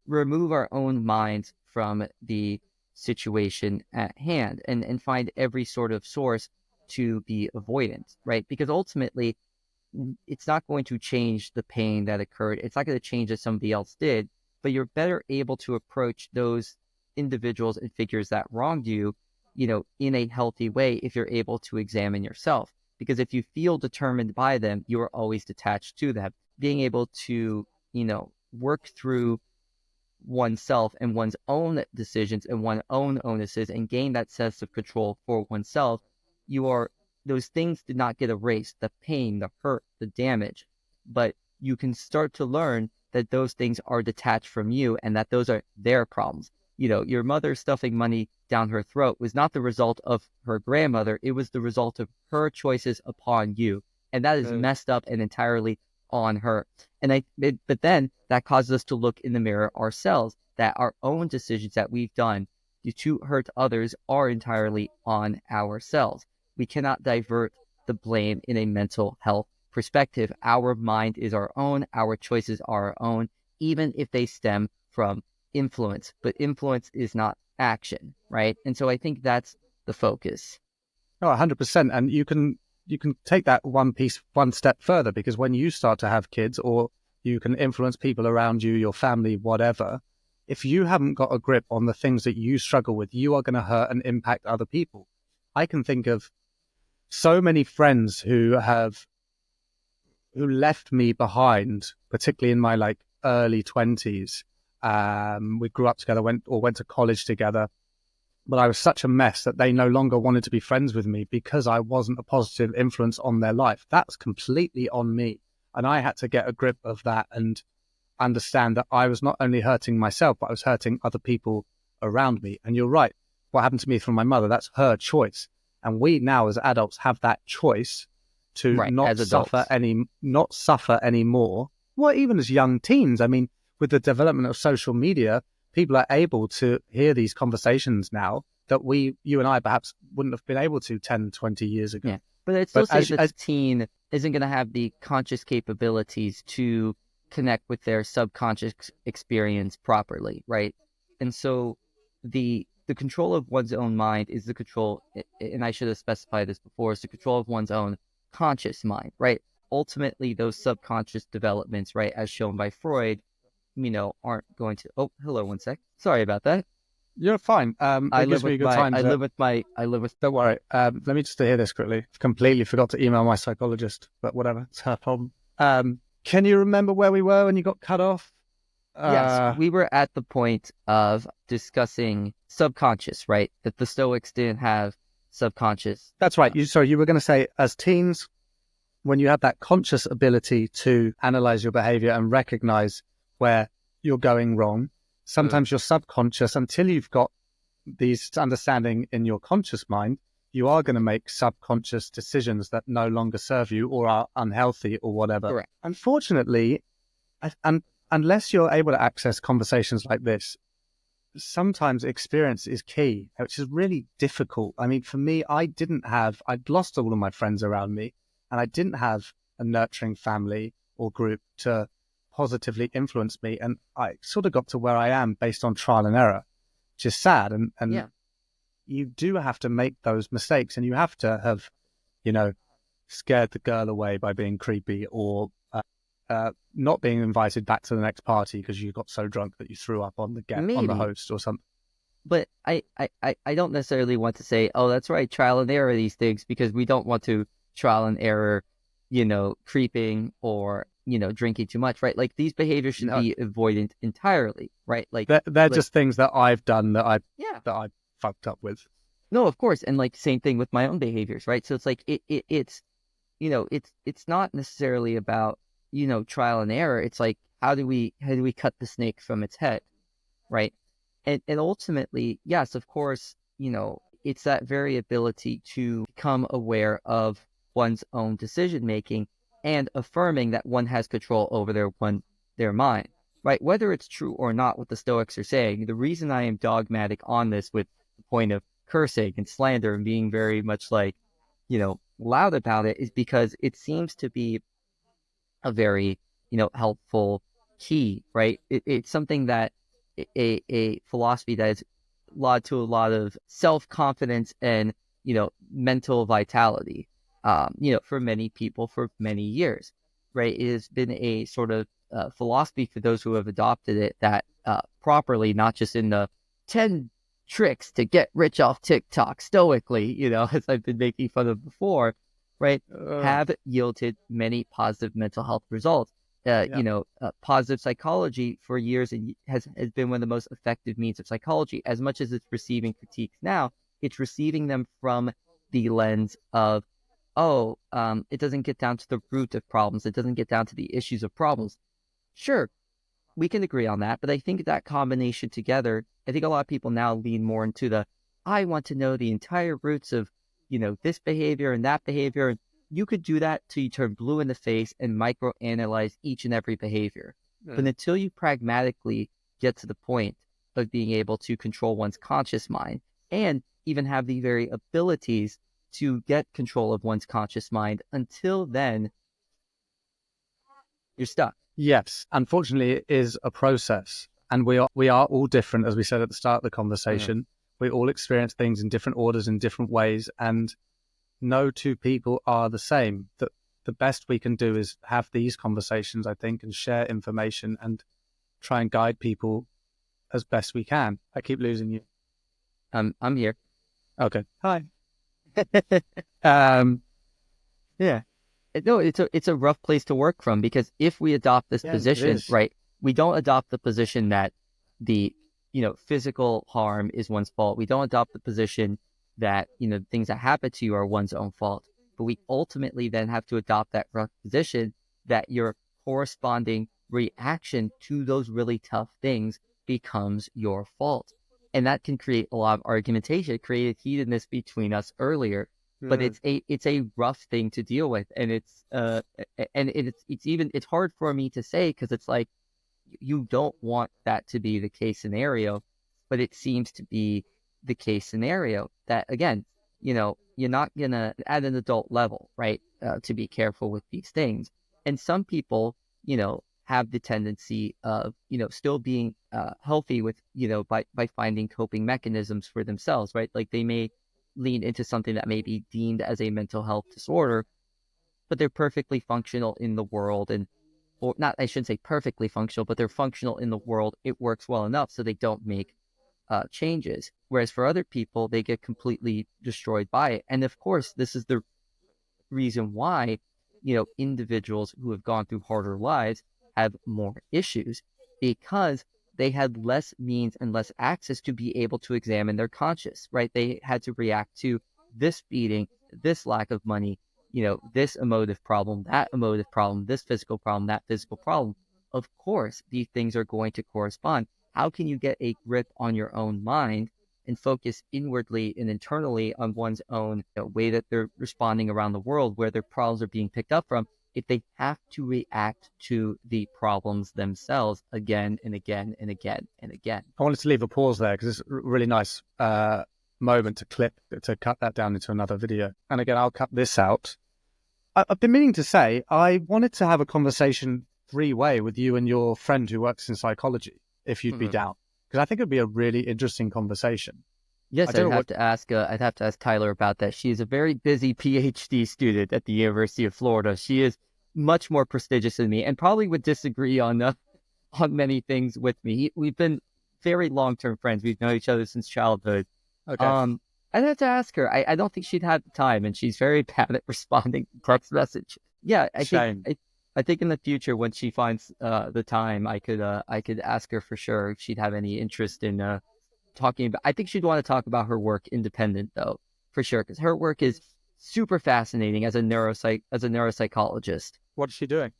remove our own minds from the situation at hand and find every sort of source to be avoidant, right? Because ultimately, it's not going to change the pain that occurred. It's not going to change that somebody else did, but you're better able to approach those individuals and figures that wronged you, in a healthy way if you're able to examine yourself. Because if you feel determined by them, you are always detached to them. Being able to, work through oneself and one's own decisions and one's own onuses and gain that sense of control for oneself, those things did not get erased, the pain, the hurt, the damage, but you can start to learn that those things are detached from you and that those are their problems. Your mother stuffing money down her throat was not the result of her grandmother. It was the result of her choices upon you. And that is messed up and entirely on her. But then that causes us to look in the mirror ourselves, that our own decisions that we've done to hurt others are entirely on ourselves. We cannot divert the blame in a mental health perspective. Our mind is our own. Our choices are our own, even if they stem from influence. But influence is not action, right? And so I think that's the focus. Oh, 100%. And you can take that one step further, because when you start to have kids, or you can influence people around you, your family, whatever, if you haven't got a grip on the things that you struggle with, you are going to hurt and impact other people. I can think of so many friends who left me behind, particularly in my early 20s. We grew up together, went to college together, but I was such a mess that they no longer wanted to be friends with me because I wasn't a positive influence on their life. That's completely on me. And I had to get a grip of that and understand that I was not only hurting myself, but I was hurting other people around me. And you're right. What happened to me from my mother, that's her choice. And we now as adults have that choice to not suffer anymore. Well, even as young teens, I mean, with the development of social media, people are able to hear these conversations now that you and I perhaps wouldn't have been able to 10, 20 years ago. Yeah. But I'd still say that the teen isn't going to have the conscious capabilities to connect with their subconscious experience properly, right? And so the control of one's own mind is the control, and I should have specified this before, is the control of one's own conscious mind, right? Ultimately, those subconscious developments, right, as shown by Freud, aren't going to... Oh, hello, one sec. Sorry about that. You're fine. I It live gives me with a good my, time I to. live with my, I live with. Don't worry. Let me just hear this quickly. Completely forgot to email my psychologist, but whatever. It's her problem. Can you remember where we were when you got cut off? Yes, Uh, we were at the point of discussing subconscious, right? That the Stoics didn't have subconscious. that's right. You were going to say as teens, when you have that conscious ability to analyze your behavior and recognize where you're going wrong, sometimes your subconscious, until you've got these understanding in your conscious mind, you are going to make subconscious decisions that no longer serve you or are unhealthy or whatever. Correct. Unfortunately, and unless you're able to access conversations like this, sometimes experience is key, which is really difficult. I mean, for me, I'd lost all of my friends around me, and I didn't have a nurturing family or group to positively influence me. And I sort of got to where I am based on trial and error, which is sad. And Yeah. you do have to make those mistakes, and you have to have, you know, scared the girl away by being creepy, or not being invited back to the next party because you got so drunk that you threw up on the Maybe. host or something. But I don't necessarily want to say, oh, that's right, trial and error these things, because we don't want to trial and error, creeping or, drinking too much, right? Like these behaviors should No, be avoided entirely, right? they're Like, just things that I've done yeah, that I fucked up with. no, of course. And like same thing with my own behaviors, right? So it's like, it's not necessarily about, trial and error. It's like, how do we cut the snake from its head? Right. And ultimately, yes, of course, it's that very ability to become aware of one's own decision making and affirming that one has control over their mind, right? Whether it's true or not what the Stoics are saying, the reason I am dogmatic on this with the point of cursing and slander and being very much like, loud about it is because it seems to be a very, helpful key, right? It's something that a philosophy that is led to a lot of self-confidence and, mental vitality, for many people for many years, right? It has been a sort of philosophy for those who have adopted it that properly, not just in the 10 tricks to get rich off TikTok stoically, as I've been making fun of before, right? Have yielded many positive mental health results. Yeah. Positive psychology for years has been one of the most effective means of psychology. As much as it's receiving critiques now, it's receiving them from the lens of, it doesn't get down to the root of problems. It doesn't get down to the issues of problems. Sure, we can agree on that, but I think that combination together, I think a lot of people now lean more into I want to know the entire roots of, this behavior and that behavior. You could do that till you turn blue in the face and microanalyze each and every behavior. But until you pragmatically get to the point of being able to control one's conscious mind and even have the very abilities to get control of one's conscious mind, until then, you're stuck. Yes, unfortunately, it is a process, and we are all different, as we said at the start of the conversation. We all experience things in different orders, in different ways, and no two people are the same. The best we can do is have these conversations, I think, and share information and try and guide people as best we can. I keep losing you. I'm here. Okay. Hi. um, Yeah. No, it's a rough place to work from, because if we adopt this yeah, it position, is. right, we don't adopt the position that the, physical harm is one's fault. We don't adopt the position that, things that happen to you are one's own fault. But we ultimately then have to adopt that rough position that your corresponding reaction to those really tough things becomes your fault. And that can create a lot of argumentation, create heatedness between us earlier, but it's a rough thing to deal with, and it's hard for me to say, because it's like, you don't want that to be the case scenario, but it seems to be the case scenario. That again, you're not gonna at an adult level, right, to be careful with these things. And some people, have the tendency of, still being healthy with, by finding coping mechanisms for themselves, right? Like they may lean into something that may be deemed as a mental health disorder, but they're perfectly functional in the world. And, or not, I shouldn't say perfectly functional, but they're functional in the world. It works well enough so they don't make changes. Whereas for other people, they get completely destroyed by it. And of course, this is the reason why, individuals who have gone through harder lives have more issues, because they had less means and less access to be able to examine their conscience, right? They had to react to this beating, this lack of money, this emotive problem, that emotive problem, this physical problem, that physical problem. Of course, these things are going to correspond. How can you get a grip on your own mind and focus inwardly and internally on one's own way that they're responding around the world, where their problems are being picked up from, if they have to react to the problems themselves again and again and again and again? I wanted to leave a pause there because it's a really nice moment to cut that down into another video. And again, I'll cut this out. I've been meaning to say, I wanted to have a conversation three-way with you and your friend who works in psychology, if you'd be down, because I think it'd be a really interesting conversation. Yes, I'd have to ask Tyler about that. She's a very busy PhD student at the University of Florida. She is much more prestigious than me, and probably would disagree on many things with me. We've been very long-term friends. We've known each other since childhood. Okay. I'd have to ask her. I don't think she'd have the time, and she's very bad at responding to text message. Yeah, I think in the future, when she finds the time, I could ask her for sure if she'd have any interest in talking about. I think she'd want to talk about her work independent, though, for sure, because her work is super fascinating as a neuropsychologist. What's she doing?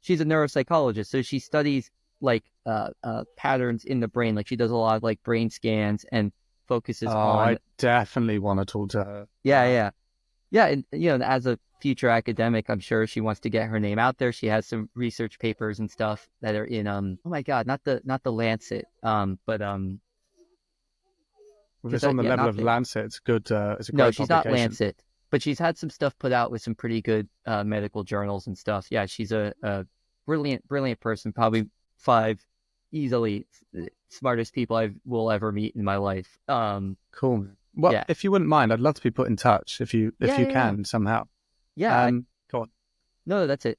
She's a neuropsychologist, so she studies patterns in the brain. Like, she does a lot of like brain scans and focuses on. I definitely want to talk to her. Yeah. And as a future academic, I'm sure she wants to get her name out there. She has some research papers and stuff that are in oh my God, not the Lancet, but If it's on the level of Lancet, it's good. It's a great No, she's not publication. Lancet, but she's had some stuff put out with some pretty good medical journals and stuff. Yeah, she's a brilliant person. Probably 5 easily smartest people I will ever meet in my life. Cool. Well, yeah. If you wouldn't mind, I'd love to be put in touch if you can somehow. Yeah. Go on. No, that's it.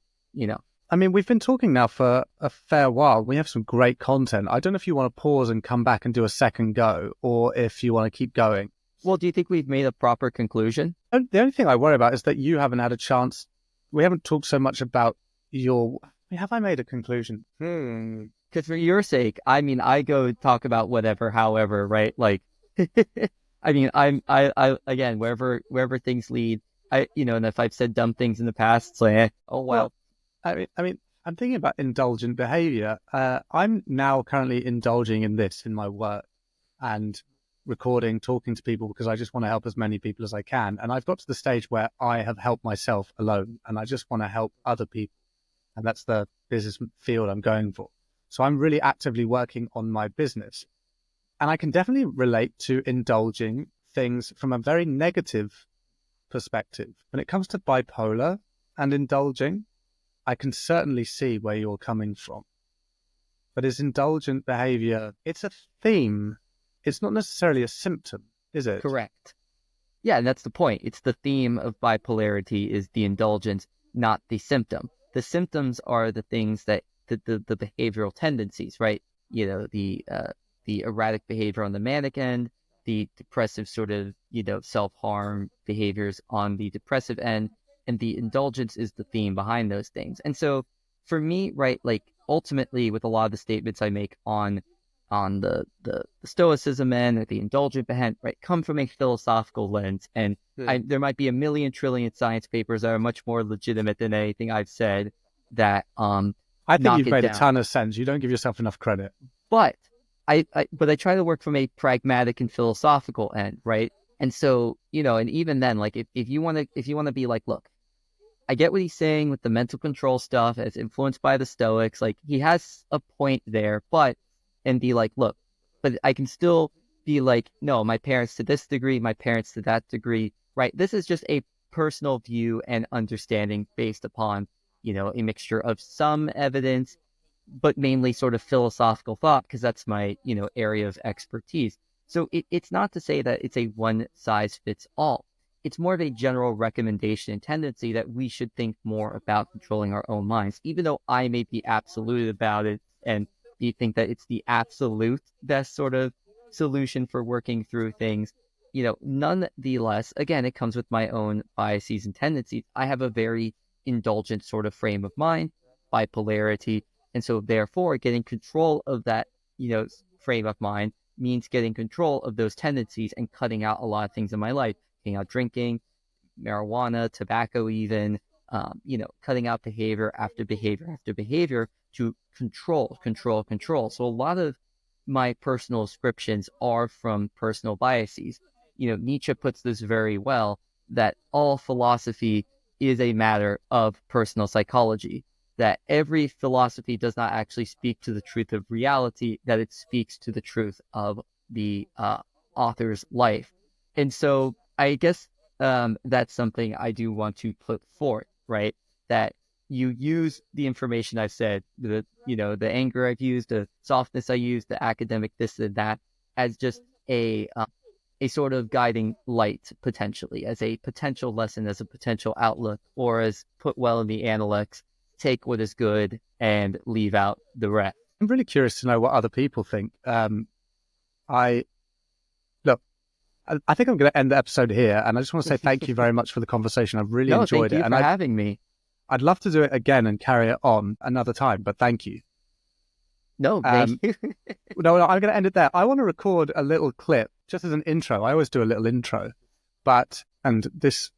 I mean, we've been talking now for a fair while. We have some great content. I don't know if you want to pause and come back and do a second go, or if you want to keep going. Well, do you think we've made a proper conclusion? The only thing I worry about is that you haven't had a chance. We haven't talked so much about your. Have I made a conclusion? Because for your sake, I mean, I go talk about whatever, however, right? Like, I mean, I again, wherever things lead, and if I've said dumb things in the past, it's like, oh well. I mean, I'm thinking about indulgent behavior. I'm now currently indulging in this in my work and recording, talking to people, because I just want to help as many people as I can. And I've got to the stage where I have helped myself alone, and I just want to help other people. And that's the business field I'm going for. So I'm really actively working on my business. And I can definitely relate to indulging things from a very negative perspective. When it comes to bipolar and indulging, I can certainly see where you're coming from. But is indulgent behavior, it's a theme. It's not necessarily a symptom, is it? Correct. Yeah, and that's the point. It's the theme of bipolarity is the indulgence, not the symptom. The symptoms are the things that the behavioral tendencies, right? The erratic behavior on the manic end, the depressive sort of, self-harm behaviors on the depressive end, and the indulgence is the theme behind those things. And so for me, right, like ultimately with a lot of the statements I make on the stoicism end or the indulgent behind, right, come from a philosophical lens. And there might be a million trillion science papers that are much more legitimate than anything I've said that I think you've made a ton of sense. You don't give yourself enough credit. But I try to work from a pragmatic and philosophical end, right? And so, and even then, like if you want to be like, look, I get what he's saying with the mental control stuff as influenced by the Stoics. Like he has a point there, and be like, look, but I can still be like, no, my parents to this degree, my parents to that degree, right? This is just a personal view and understanding based upon, a mixture of some evidence, but mainly sort of philosophical thought, because that's my, area of expertise. So it's not to say that it's a one size fits all. It's more of a general recommendation and tendency that we should think more about controlling our own minds, even though I may be absolute about it and you think that it's the absolute best sort of solution for working through things. Nonetheless, again, it comes with my own biases and tendencies. I have a very indulgent sort of frame of mind, bipolarity. And so therefore getting control of that, frame of mind means getting control of those tendencies and cutting out a lot of things in my life, cutting out drinking, marijuana, tobacco, even, cutting out behavior after behavior after behavior to control, control, control. So a lot of my personal descriptions are from personal biases. Nietzsche puts this very well, that all philosophy is a matter of personal psychology, that every philosophy does not actually speak to the truth of reality, that it speaks to the truth of the author's life. And so I guess that's something I do want to put forth, right? That you use the information I've said, the anger I've used, the softness I used, the academic this and that, as just a sort of guiding light, potentially, as a potential lesson, as a potential outlook, or as put well in the Analects, take what is good and leave out the rest. I'm really curious to know what other people think. I think I'm going to end the episode here, and I just want to say thank you very much for the conversation. I've really enjoyed it. Thank you for having me. I'd love to do it again and carry it on another time, but thank you. No, thank you. No, I'm going to end it there. I want to record a little clip just as an intro. I always do a little intro, and this